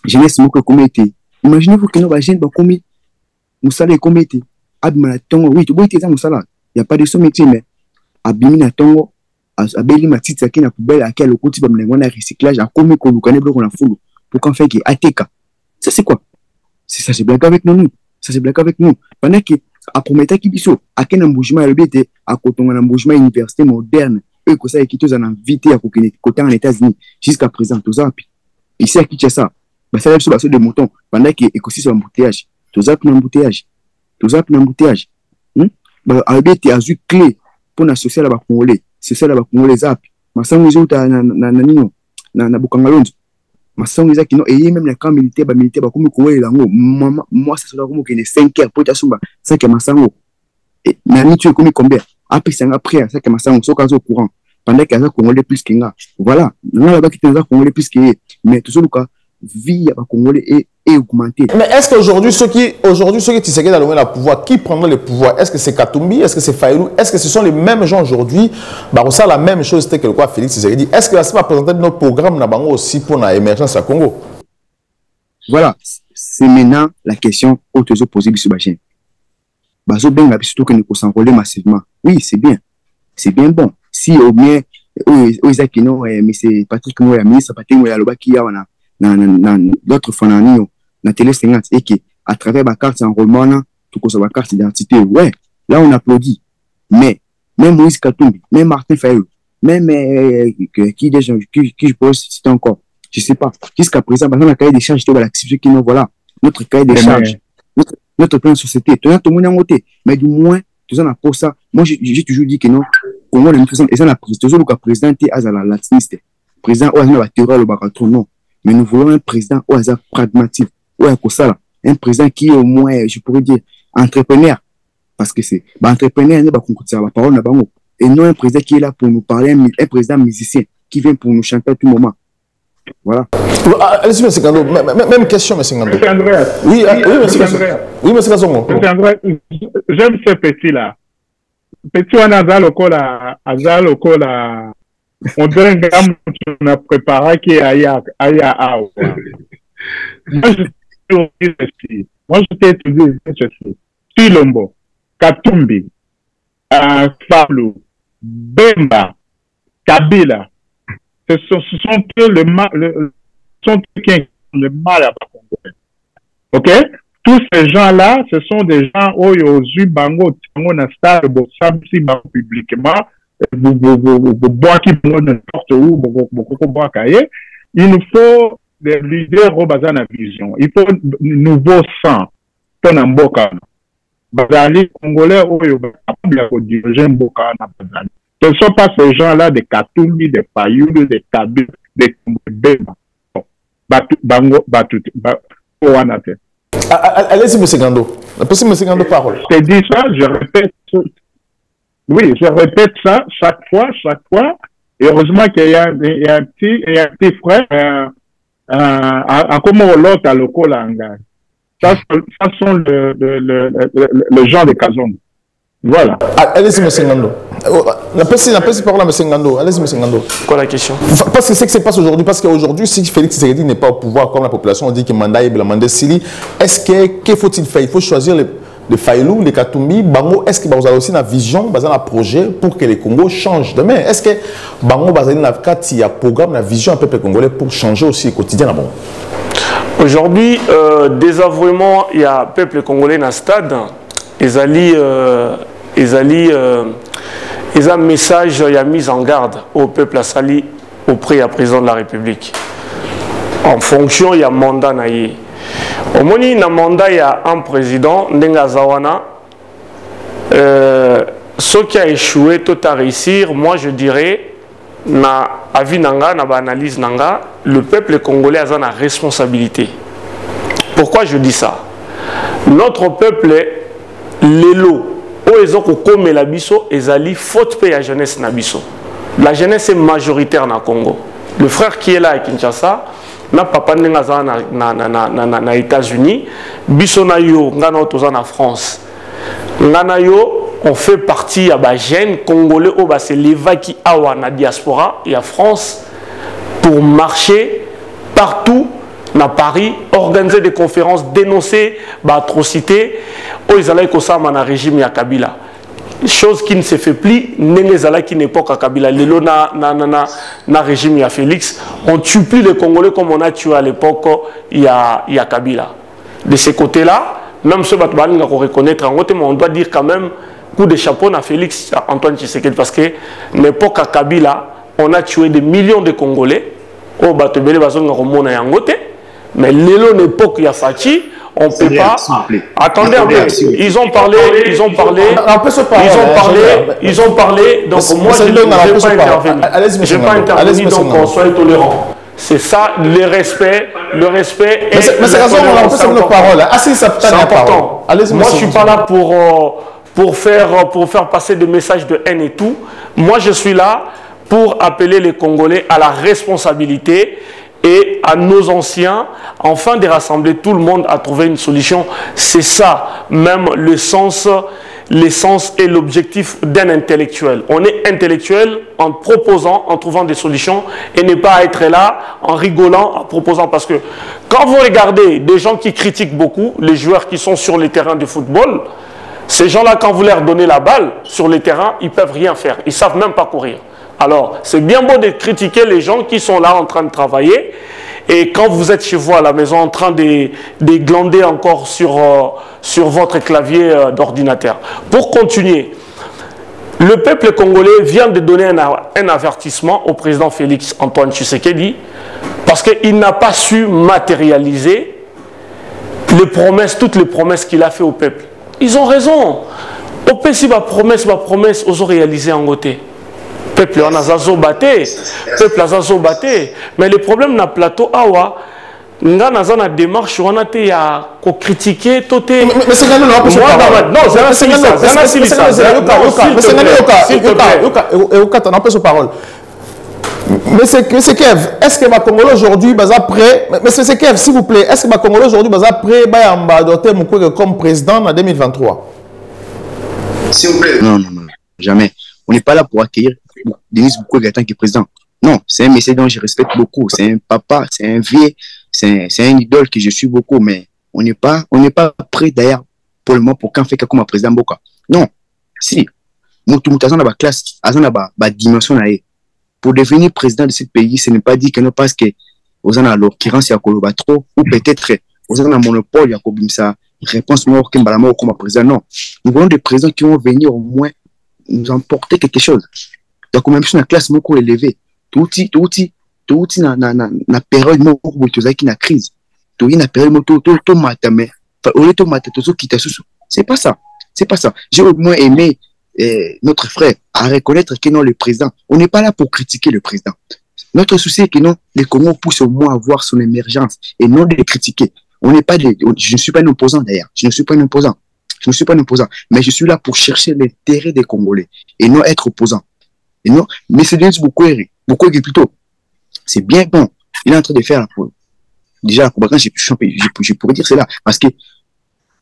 jeunesse moko comité. Imaginez-vous que nos jeunes commis, nous salaires comité. Abimana tongo, oui, tu vois, il n'y a pas de son métier, mais abimina tongo, abeli matiti qui na poubelle à quel côté de mon recyclage, à commis qu'on nous connaît bloqué en foule, pour qu'on fait que ATK. Ça c'est quoi? C'est ça, c'est blague avec nous. Ça c'est blague avec nous. Pendant que, à promettre qui biso, à quel embouchement le bête, à côté d'un embouchement université moderne, eux, que ça est quitté, en invité à côté en États-Unis, jusqu'à présent, tout ça. Ici à Kinshasa, ça va être de moutons, pendant que l'écosystème embouteillage, tout ça, un embouteillage. Tout ça, un embouteillage. À bête, à eu clé pour l'associer à la Congolais, c'est la Congolais zap. Ma sang nous a na Bukangalonzo. Ma sang nous a qui non, et même les camps militaires, comme Congolais lango. Moi, c'est cela comme qu'il est 5 heures pour t'assumer. Ça que ma sango. Et nani tu es comme combien? Après, c'est après, ça que ma sango, so au courant. Pendant qu'il y a Congolais plus qu'il y a. Voilà. Non, là-bas, qui est Congolais plus qu'il y a. Mais tout ça, vie à Congolais est augmentée. Mais est-ce qu'aujourd'hui, ceux qui Tshisekedi a donné le pouvoir, qui prendra le pouvoir? Est-ce que c'est Katumbi? Est-ce que c'est Fayulu? Est-ce que ce sont les mêmes gens aujourd'hui? On sait la même chose que le quoi Félix Tshisekedi. Est-ce que ça va présenter notre programme aussi pour l'émergence à Congo? Voilà, c'est maintenant la question au toujours posée sur Bachien. Bazo Benga, surtout que nous s'enrôler massivement. Oui, c'est bien. C'est bien bon. Si au bien, mais c'est Patrick Moya, ministre Patrick Moya, le qui a d'autres fananio, la télé 50, et qui, à travers ma carte d'enrôlement, tout comme ma carte d'identité, ouais, là on applaudit. Mais, même Moïse Katumbi, même Martin Fayou, même, qui je peux citer encore, je sais pas, jusqu'à présent, dans le cahier des charges, qui nous voilà, notre cahier des charges, notre plan de société, tout le monde a voté, mais du moins, tout ça, pour ça, moi, j'ai toujours dit que non, Congo, les présidents, et ça, la présidence, le président, est à la latiniste, président, ou à la terreur, le baraton, non, mais nous voulons un président, ou à la pragmatique, ou à ça, un président qui est au moins, je pourrais dire, entrepreneur, parce que c'est, entrepreneur, la parole, et non un président qui est là pour nous parler, un président musicien, qui vient pour nous chanter à tout moment. Voilà. Allez-y, M. Gando. Même question, M. Gando. M. André. Oui, M. Gazongo. J'aime ce petit-là. Petit, on a Zalokola. On dirait un gars qu'on a préparé qui est Aya. Moi, je t'ai étudié ceci. Silombo, Katumbi, Fablo, Bemba, Kabila. Ce sont eux le mal à Congolais. Ok? Tous ces gens-là, ce sont des gens où ils ont eu bango, nastar, samsi, publiquement, n'importe où, il nous faut des leaders au bazar de vision. Il faut nouveau sang pour Namboka. Bazali Congolais où ils ont diriger Mboka na Bazali. Ce ne sont pas ces gens-là, des Katumbi, des Fayou, des Kabi, des Bemba. Allez-y, M. Gando. Laissez M. Gando parole. Je te dis ça, je répète. Oui, je répète ça chaque fois. Et heureusement qu'il y a un petit frère, en comment l'autre à l'Okolanga. Ça sont le genre de Kazong. Voilà. Allez-y, M. Gando. La parole à M. Gando. Allez-y, M. Gando. Quoi la question? Parce que c'est ce qui se passe aujourd'hui. Parce qu'aujourd'hui, si Félix Tshisekedi n'est pas au pouvoir, comme la population dit que mandat est blamandé Sili, que faut-il faire? Il faut choisir les Faïlou, les Katumbi, Bango. Est-ce que vous avez aussi une vision, un projet pour que les Congos changent demain? Est-ce que Bango, il y a un programme, une vision un peuple congolais pour changer aussi le quotidien? Aujourd'hui, désavouement, il y a un peuple congolais dans le stade. Ils ont un message, il y a mise en garde au peuple à Sali auprès du président de la République. En fonction, il y a un mandat. Au moins, il y a un mandat, il y a un président, Ndenga Zawana. Ce qui a échoué, tout à réussir, moi je dirais, na avis nanga, na analyse nanga, le peuple congolais a une responsabilité. Pourquoi je dis ça? Notre peuple, l'élo, ils ont comme la biso, ils ont faute payer la jeunesse na biso. La jeunesse est majoritaire na Congo. Le frère qui est là à Kinshasa, na papa n'engaza na États-Unis, biso na yo ngana toza na France. Ngana yo on fait partie à ba jeune congolais au bas c'est l'évaki awa na diaspora et à France pour marcher partout na Paris, organiser des conférences, dénoncer l'atrocité où ils allaient comme na régime ya Kabila. Chose qui ne se fait plus, n'engezala qui n'époque à Kabila. Lelo na régime ya Félix, on tue plus les Congolais comme on a tué à l'époque ya Kabila. De ce côté-là, même ce batouani qu'on reconnaître en côté, mais on doit dire quand même coup de chapeau à Félix Antoine Tshisekedi parce que l'époque à Kabila, on a tué des millions de Congolais. Au batobele bazonga romona yangote. Mais l'époque il y a Fachi, on ne peut pas. Attendez un peu. Ils ont parlé. Donc moi je ne vais pas intervenir. Je ne vais pas intervenir. Donc soyez tolérants. C'est ça le respect. Mais c'est raison on a fait notre parole. C'est important. Moi je suis pas là pour faire passer des messages de haine et tout. Moi je suis là pour appeler les Congolais à la responsabilité et à nos anciens, enfin de rassembler tout le monde à trouver une solution. C'est ça, même le sens l'essence et l'objectif d'un intellectuel. On est intellectuel en proposant, en trouvant des solutions et ne pas être là en rigolant, en proposant. Parce que quand vous regardez des gens qui critiquent beaucoup, les joueurs qui sont sur les terrains de football, ces gens-là, quand vous leur donnez la balle sur les terrains, ils ne peuvent rien faire. Ils ne savent même pas courir. Alors, c'est bien beau de critiquer les gens qui sont là en train de travailler. Et quand vous êtes chez vous à la maison en train de glander encore sur votre clavier d'ordinateur. Pour continuer, le peuple congolais vient de donner un avertissement au président Félix Antoine Tshisekedi parce qu'il n'a pas su matérialiser toutes les promesses qu'il a fait au peuple. Ils ont raison. Au pays, si ma promesse, ils ont réalisé en côté. Peuple en azazo batté, peuple azazo batté. Mais le problème na plateau awa, nga naza na démarche on a été à critiquer toté. Mais c'est quand même non, c'est parole. Mais c'est Kev, est-ce que ma Congolais aujourd'hui baza prêt? Mais c'est Kev, s'il vous plaît, est-ce que ma Congolais aujourd'hui baza prêt à adopter Mukwege comme président en 2023? S'il vous plaît. Non, jamais. On n'est pas là pour accueillir Denis Mukwege en tant que président. Non, c'est un messieur dont je respecte beaucoup. C'est un papa, c'est un vieux, c'est un idole que je suis beaucoup, mais on n'est pas prêt d'ailleurs pour le moment pour qu'un fait comme président Boka. Non. Si, nous avons la classe, nous avons la dimension. Pour devenir président de ce pays, ce n'est pas dit que non parce que vous avez l'occurrence, il y a trop, ou peut-être vous avez un monopole, il y a comme ça, réponse mort comme président. Non. Nous voulons des présidents qui vont venir au moins nous emporter quelque chose. Donc, même si la classe est beaucoup élevée, tout na période où tu as une crise, tout na période où tu matame, c'est pas ça. C'est pas ça. J'ai au moins aimé notre frère à reconnaître que non, le président, on n'est pas là pour critiquer le président. Notre souci est que non, le Congo pousse au moins à voir son émergence et non de le critiquer. Je ne suis pas un opposant d'ailleurs. Je ne suis pas un opposant. Mais je suis là pour chercher l'intérêt des Congolais et non être opposant. Et non, mais c'est Denis Mukwege plutôt. C'est bien bon. Il est en train de faire déjà la propagande, je pourrais dire cela. Parce que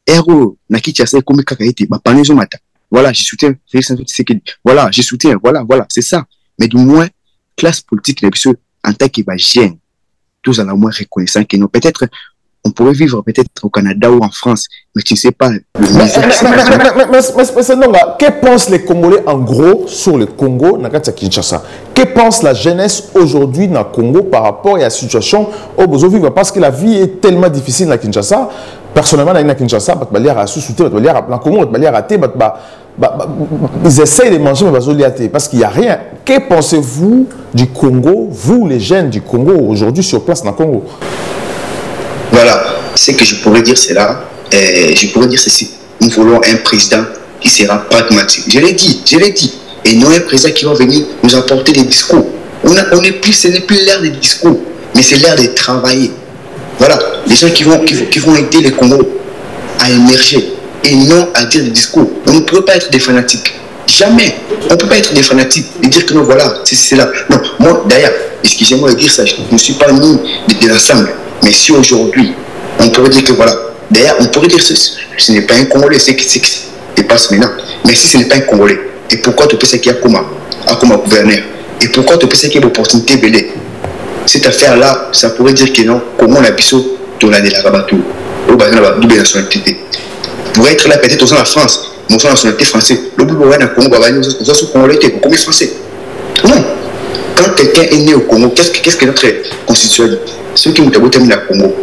Héros, Nakichasa, comme Kakaïti, voilà, je soutiens Félix Antoine Tshisekedi. Voilà, je soutiens, voilà, c'est ça. Mais du moins, classe politique, en tant que gêne, tous en a moins reconnaissant que nous. Peut-être, on pourrait vivre peut-être au Canada ou en France, mais tu ne sais pas. Mais que pensent les Congolais en gros sur le Congo, Nakata Kinshasa? Que pense la jeunesse aujourd'hui dans le Congo par rapport à la situation au Bozo? Parce que la vie est tellement difficile à Kinshasa. Personnellement, dans Kinshasa, ils essayent de manger, mais parce qu'il n'y a rien. Que pensez-vous du Congo, vous les jeunes du Congo aujourd'hui sur place dans le Congo? Voilà, ce que je pourrais dire, c'est là. Je pourrais dire ceci. Nous voulons un président qui sera pragmatique. Je l'ai dit. Et non un président qui va venir nous apporter des discours. Ce n'est plus l'ère des discours, mais c'est l'ère de travailler. Voilà, les gens qui vont aider le Congo à émerger et non à dire des discours. On ne peut pas être des fanatiques. Jamais. On ne peut pas être des fanatiques et dire que non, voilà, c'est là. Non, moi, d'ailleurs, excusez-moi de dire ça, je ne suis pas ni de l'ensemble. Mais si aujourd'hui, on pourrait dire que voilà, d'ailleurs, on pourrait dire que ce n'est pas un Congolais, c'est que c'est pas ce maintenant. Mais si ce n'est pas un Congolais, et pourquoi tu penses qu'il y a comme gouverneur? Et pourquoi tu penses qu'il y a une opportunité belée? Cette affaire-là, ça pourrait dire que non, comment on a biso, on a de la rabatou, on a la double nationalité. Pour être là, peut-être dans la France, mais on a la nationalité française. Le bout de Congo, on a sous Congolais, on est français. Non. Quand quelqu'un est né au Congo, qu'est-ce que notre constitution dit? Ceux qui ont été au Congo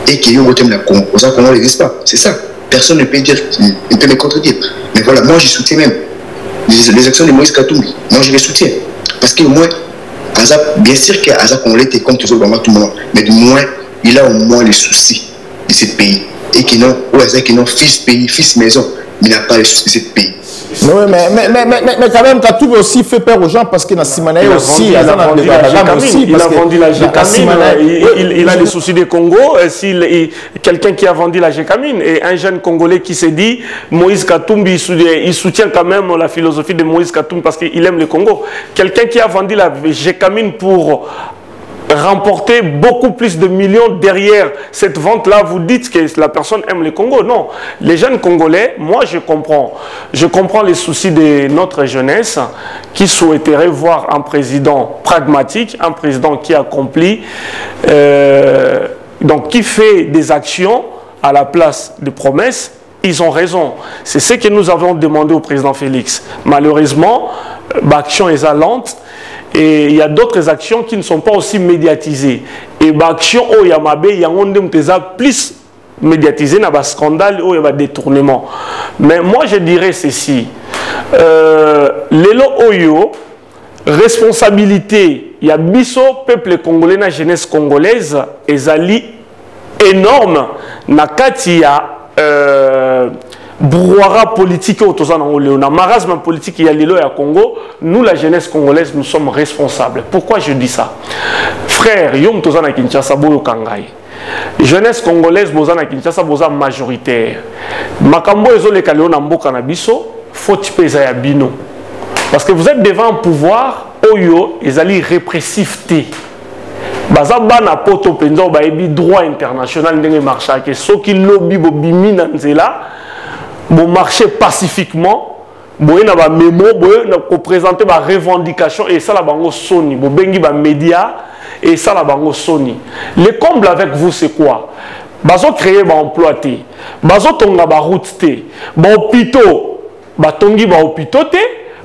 et qui ont été au Congo, aux Congolais n'existe pas. C'est ça. Personne ne peut dire, ne peut me contredire. Mais voilà, moi je soutiens même les actions de Moïse Katumbi. Moi je les soutiens. Parce que moi, bien sûr qu'Aza Congolais était comme toujours dans tout le monde, mais du moins, il a au moins les soucis de ce pays. Et qui n'ont fils pays, fils maison, mais il n'a pas les soucis de ce pays. Oui, mais quand même, Katumbi aussi fait peur aux gens parce qu'il a Simanaï aussi. Il a vendu la Gécamine. Il a les soucis des Congo. Quelqu'un qui a vendu la Gécamine et un jeune Congolais qui s'est dit Moïse Katumbi, il soutient quand même la philosophie de Moïse Katumbi parce qu'il aime le Congo. Quelqu'un qui a vendu la Gécamine pour remporter beaucoup plus de millions derrière cette vente-là. Vous dites que la personne aime le Congo. Non, les jeunes Congolais, moi je comprends. Je comprends les soucis de notre jeunesse qui souhaiterait voir un président pragmatique, un président qui accomplit, donc qui fait des actions à la place de promesses. Ils ont raison. C'est ce que nous avons demandé au président Félix. Malheureusement, l'action est lente. Et il y a d'autres actions qui ne sont pas aussi médiatisées. Et l'action où il y a plus médiatisé, il y a un scandale ou il y a un détournement. Mais moi, je dirais ceci. Lelo Oyo, responsabilité, il y a biso peuple congolais, la jeunesse congolaise, ezali énorme. Nakati ya brouhaha politique au marasme politique il y a l'île à Congo. Nous la jeunesse congolaise nous sommes responsables. Pourquoi je dis ça? Frère yom tozana Kinshasa boyo kangai jeunesse congolaise bozana Kinshasa boza majoritaire makambo ezole kaleo na mboka na biso faut pesa ya bino parce que vous êtes devant un pouvoir oyo ezali répressivité. Baza bana poto penzo ba ebi droit international ndenge marcha ke soki lobby bo bimi na nzela bo marcher pacifiquement bo na ba mémo bo na ko présenter ba revendication et ça la bango soni bo bengi ba média et ça la bango soni. Le comble avec vous c'est quoi? Bazo créer ba emploi té bazo tonga ba route té ba hôpitaux ba tongi ba hôpitaux té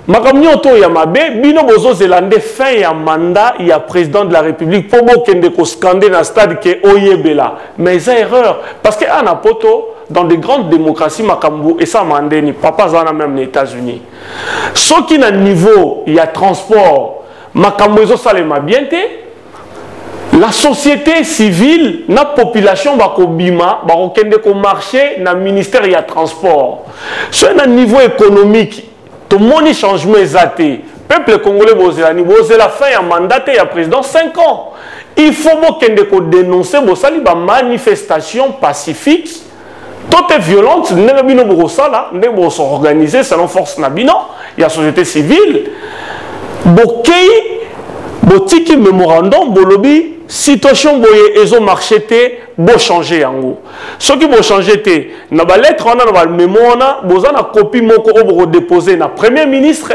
makamni oto ya mabe bino bozo zelande fin ya mandat ya président de la République pour bokende ko scander na stade ke oyebela mais c'est erreur parce que ana poto dans de grandes démocraties makambo et ça mandeni papa zana même les États-Unis ce qui na niveau il y a transport makambo zo salema bien té la société civile na population ba ko bima ba ko kende ko marché na ministère ya transport sur un niveau économique. Tout le monde changement exaté. Peuple congolais bozé la fin à mandaté à président 5 ans. Il faut que dénoncer une manifestation pacifique. Toute violente, nous devons s'organiser selon force nabino. Il y a la société civile. Botiki mémorandum, bolobi, situation boye ezo marché té, bo changer yango. Ce qui bo changer té, na ba lettre on a na ba mémoire na, boza na copie moko obo déposer na premier ministre,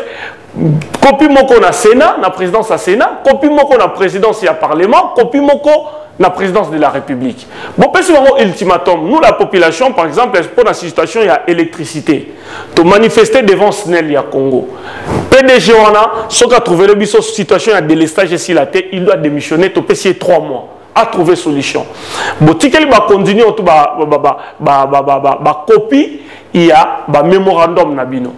copie moko na Sénat, na présidence à Sénat, copie moko na présidence à Parlement, copie moko na présidence de la République. Bon, parce que ultimatum, nous la population, par exemple, pour la situation il y a électricité, to manifester devant SNEL ya Congo. PDG on a, ce qu'a trouvé le situation il y a délestage ici la tête, il doit démissionner, to payer 3 mois à trouver solution. Bon, si il va continuer tout copie, il y a ba mémorandum nabino.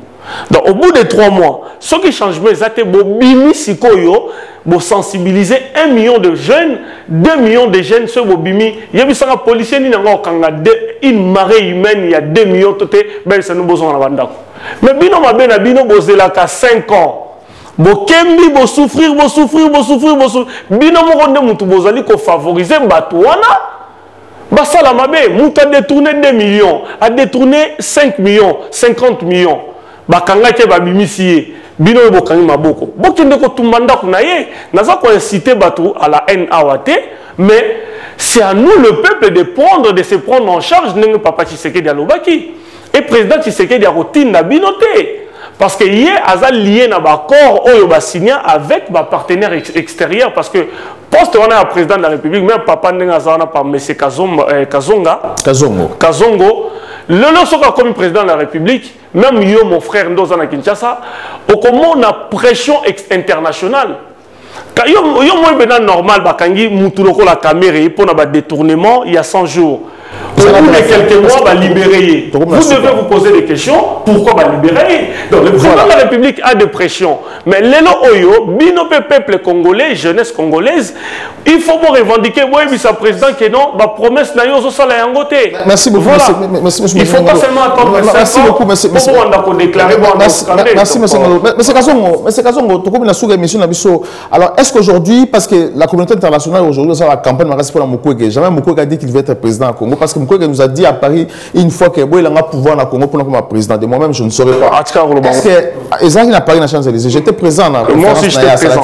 Donc au bout de 3 mois, ce qui change, c'est bobimi sikoyo, bo sensibiliser 1 million de jeunes, 2 millions de jeunes sur bobimi. Il y a eu un policier ni n'anga kanga une marée humaine, il y a 2 millions toté, ben c'est nous besoin na bandako. Mais bino mabe na bino bozela ka 5 ans. Bo kembi bo souffrir. Bino mo ronde mutu bozali ko favoriser batu wana. Basala mabe, mutu a détourné 2 millions, a détourné 5 millions, 50 millions. Bakanga ke babimisiye bino bokangi maboko bokende ko tumanda kuna ye naza ko inciter batu à la haine awate mais c'est à nous le peuple de se prendre en charge n'engue papa Tshisekedi alobaki et président Tshisekedi a rotina binoté parce que hier aza lié na ba accord oyo ba signé avec ba partenaires extérieurs parce que poste on a président de la République même papa n'enga za na par monsieur Kazongo le lorsqu'on comme président de la République, même yo mon frère Ndozana Kinshasa, au comment on a pression internationale. Quand yo moi ben normal bakangi mutuloko la caméra pour na ba détournement il y a 100 jours. Au bout de quelques mois va libérer. Vous devez vous poser des questions, pourquoi va libérer? Donc le président de la République a des pressions, mais lelo oyo bino peuple congolais, jeunesse congolaise, il faut vous revendiquer oui sa président que non, ba promesse na yo zo sala yangote. Merci beaucoup. Voilà. Merci. Il faut pas seulement attendre. Merci beaucoup. Merci monsieur Kazongo, to comme la sous émission na biso. Alors est-ce qu'aujourd'hui parce que la communauté internationale aujourd'hui ça la campagne marasi pour la Mukwege, jamais Mukwege a dit qu'il veut être président à Congo parce que Mukwege nous a dit à Paris une fois que il a pouvoir dans Congo pour comme président. De moi-même, je ne saurais pas. Est-ce que Ezaki n'a Paris dans Champs-Élysées? J'étais présent dans moi aussi j'étais présent.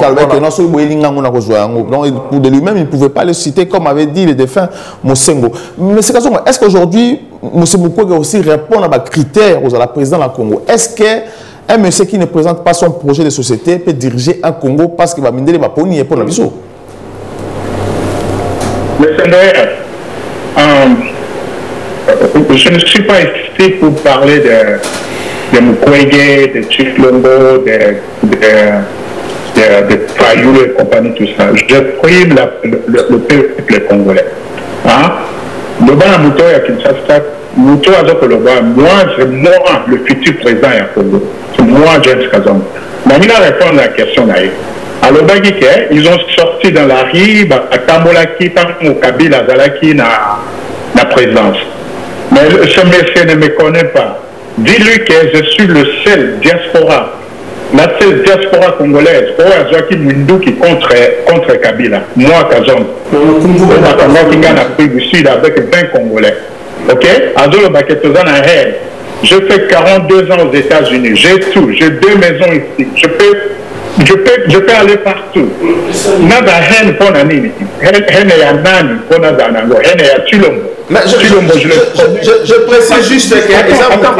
Donc pour de lui-même, il ne pouvait pas le citer comme avait dit le défunt Mosengo. Mais c'est est-ce qu'aujourd'hui M. Mukwege aussi répond à des critères aux président du Congo? Est-ce que un monsieur qui ne présente pas son projet de société peut diriger un Congo parce qu'il va miner les Baponi et pour la vision? Mais je ne suis pas ici pour parler de Mukwege, de Chiflongo, de Fayou et compagnie, tout ça. Je prie le peuple congolais. Hein? Le bas Mouto à Kinshasa, Mouto à Zokoloba, moi, c'est moi le futur président à Congo. C'est moi, James Kazan. Mais il a répondu à la question là. Alors, ils ont sorti dans la rue, à Kambolaki, au Kabila, Zalaki, la présidence. Mais ce monsieur ne me connaît pas. Dis-lui que je suis le seul diaspora, la seule diaspora congolaise, qui contre Kabila. Moi, Kazan. Qui a pris du Sud avec 20 Congolais. Ok? Je fais 42 ans aux États-Unis. J'ai tout. J'ai 2 maisons ici. Je peux aller partout. Nada haine pour Nani. Haine ya Nani pour Nazanango. Haine ya Tulombo. Je précise juste que... Attends,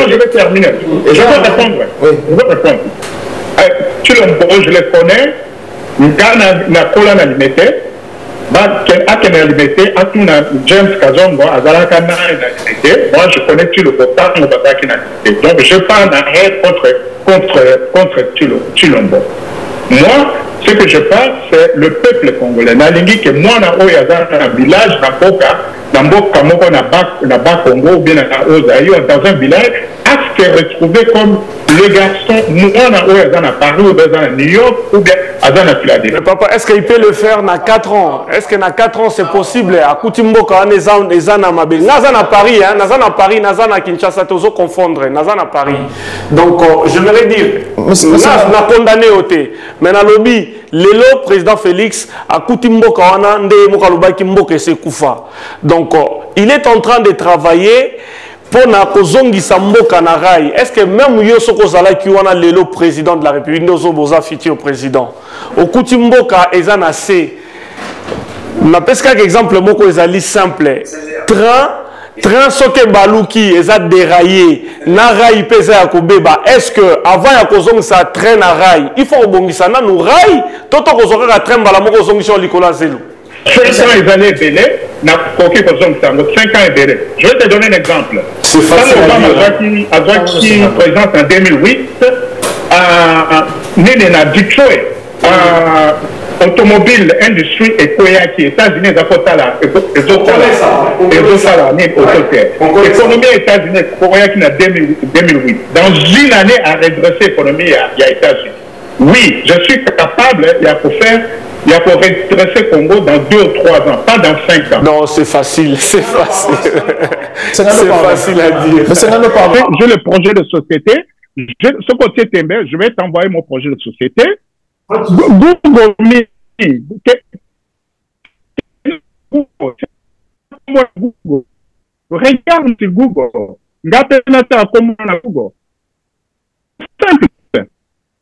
je vais terminer. Je vais répondre. Je vais répondre. Tulombo, je le connais. Na kola na limité. À limité, à tout James Kazongo, à Zalaka na limité. Moi, je connais Tulombo, tant que Bazaki na limité. Donc, je parle en haine contre Tulombo. Moi, ce que je parle, c'est le peuple congolais. Nalingi que moi, dans un village, dans Congo, ou bien dans un village, à se retrouver comme le garçon, moi, dans Paris, ou dans New York, ou bien dans Philadelphie. Papa, est-ce qu'il peut le faire dans 4 ans? Est-ce que dans 4 ans, c'est possible? À Koutimboka, Nazan à Paris, Nazan à Paris, Nazan à Kinshasa, tous confondre, Nazan à Paris. Donc, je voudrais dire, n'a condamné au thé. Mais dans le lobby, le président Félix a Koutimboka, Nde Mokaloba Kimboka, c'est Koufa. Donc, il est en train de travailler pour na kozongisa mboka na rai. Est-ce que même yo soko zala ki wana lelo président de la République ndozo boza futur président okuti mboka eza na se na peska exemple moko ezali simple train soke baluki eza déraillé na rai pesa ya kobeba. Est-ce que avant ya kozongisa train na rai il faut obongisa na no rai toto kozoka train bala moko zongisa likolo zelo 5 ans et années délai, n'a coqué pour 5 ans et délai. Je vais te donner un exemple. C'est facile. Qui présente en 2008, né dans Detroit, automobile, industrie et Koyaki, États-Unis, Zakotala, et Zosala, économie États-Unis, Koyaki en 2008. Dans une année à redresser l'économie, il y a États-Unis. Oui, je suis capable, il y a pour faire. Il y a pour redresser Congo dans 2 ou 3 ans, pas dans 5 ans. Non, c'est facile, c'est facile. C'est facile à dire. J'ai le projet de société. Ce côté Tembe, je vais t'envoyer mon projet de société. Google. Regarde sur Google. Google. Simple.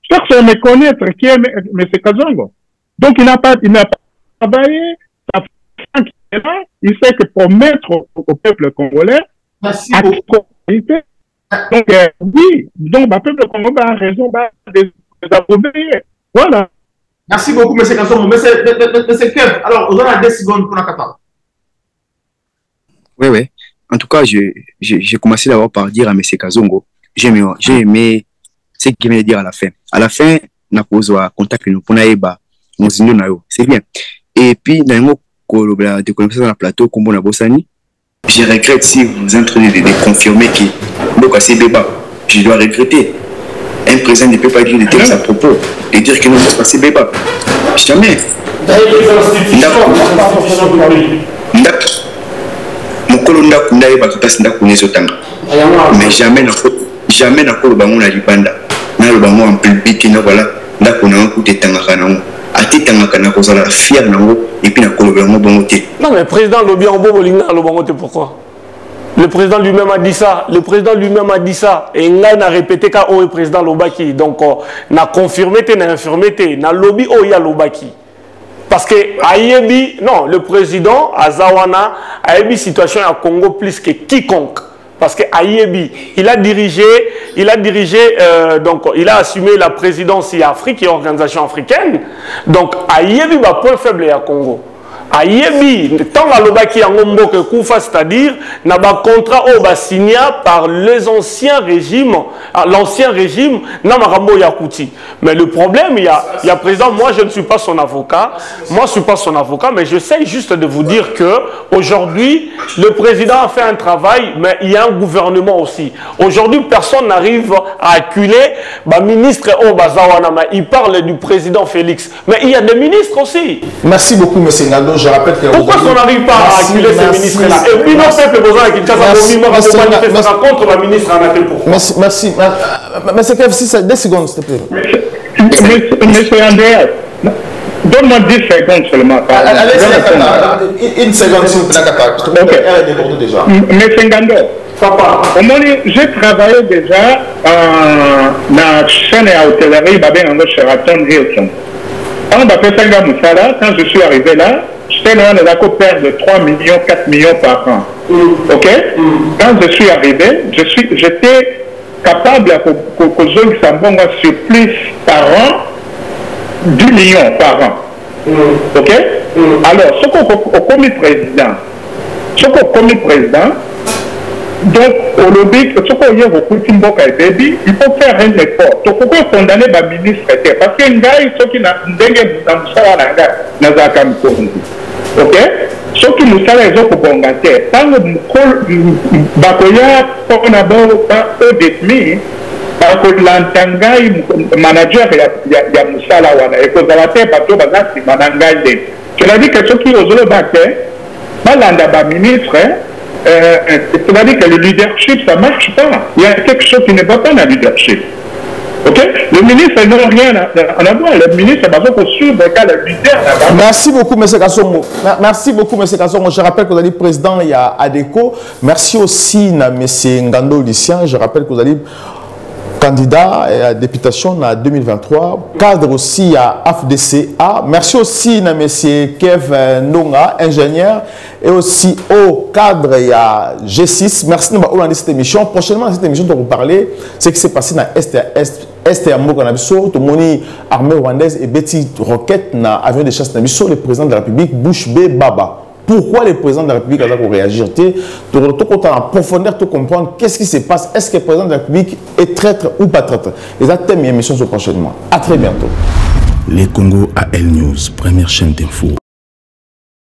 Cherche à me connaître qui est M. Kazongo. Donc, il n'a pas travaillé, il sait que pour mettre au peuple congolais, donc, oui, donc, le peuple congolais a raison de les. Voilà. Merci beaucoup, M. Kazongo. M. Kev, alors, on a 2 secondes pour la cata. Oui. En tout cas, j'ai commencé d'abord par dire à M. Kazongo, j'ai aimé ce qu'il vient de dire à la fin. À la fin, on a posé un contact nous pour naïba. C'est bien. Et puis, dans le mot de connaissance dans le plateau, comme on a bossani, je regrette si vous êtes en train de confirmer que je dois regretter. Un président ne peut pas dire des textes à propos et dire que nous sommes passés béba. Jamais. Mais jamais na kolo bango na libanda na lo bango en public na voilà ndako na coup de tangaka na atitangaka kozala fier nango et puis na koloba yango bongo te. Non mais président lobi en bo bolinga alobango te pourquoi? Le président lui-même a dit ça. Le président lui-même a dit ça. Et il a répété qu'à le président Lobaki. Donc, n'a confirmé, n'a infirmé, n'a lobby au ya Lobaki. Parce que Ayebi, non, le président Azawana a eu une situation à Congo plus que quiconque. Parce que Ayebi, il a dirigé, donc il a assumé la présidence en Afrique et organisation africaine. Donc Ayebi va point faible à Congo. Ayebi, tant à l'Obaki en Ombo que Koufa, c'est-à-dire, n'a pas contrat au signé par les anciens régimes, l'ancien régime, n'a pas Yakouti. Mais le problème, il y a président, moi je ne suis pas son avocat, mais j'essaie juste de vous dire que aujourd'hui, le président a fait un travail, mais il y a un gouvernement aussi. Aujourd'hui, personne n'arrive à acculer, ministre Obazawana, il parle du président Félix, mais il y a des ministres aussi. Merci beaucoup, M. Ngando. Je rappelle que pourquoi on n'arrive pas à acculer ces ministres-là? Et puis, non, peuple besoin qu'il fasse contre la ministre Anatel. Pourquoi? Merci. Mais c'est que 2 secondes, s'il te plaît. Monsieur Andreas, donne-moi 10 secondes seulement. Allez, une seconde, s'il vous plaît. Ok. Elle est débordée déjà. Monsieur Ngando, papa, j'ai travaillé déjà dans la chaîne à hôtellerie, Sheraton Hilton. Quand je suis arrivé là, j'étais un père de 3 millions, 4 millions par an. Ok? Quand je suis arrivé, j'étais capable de sur plus par an, 10 millions par an. Ok? Alors, ce qu'on a commis président, donc, au lobby, il faut faire un effort. Il faut condamner le ministre. Parce que ceux qui ok? Ceux qui nous savent, ils ont combattu. Tant que au détenu, manager, il y a Moussala Wana. Et que la terre, tu l'as dit que ceux qui osent le battre, le ministre, c'est-à-dire que le leadership, ça ne marche pas. Il y a quelque chose qui ne va pas dans le leadership. Ok? Le ministre n'a rien à voir. Le ministre va poursuivre le leader. Merci beaucoup, M. Kasongo. Merci beaucoup, M. Kasongo. Je rappelle que vous avez dit président, il y a ADECO. Merci aussi, M. Ngando Lucien. Je rappelle que vous avez candidat à la députation en 2023, cadre aussi à AFDCA. Merci aussi à M. Kev Nonga, ingénieur, et aussi au cadre à G6. Merci de cette émission. Prochainement, dans cette émission, on va vous parler de ce qui s'est passé dans Est et Ambo Kanabiso, Tomoni, armée rwandaise et Betty Roquette, dans l'avion de chasse Nabiso, le président de la République, Bush B. Baba. Pourquoi le président de la République a réagi? Tout en profondeur, tout comprendre qu'est-ce qui se passe. Est-ce que le président de la République est traître ou pas traître? Les thèmes et émissions sont prochainement. À très bientôt. Les Congo AL News, première chaîne d'info.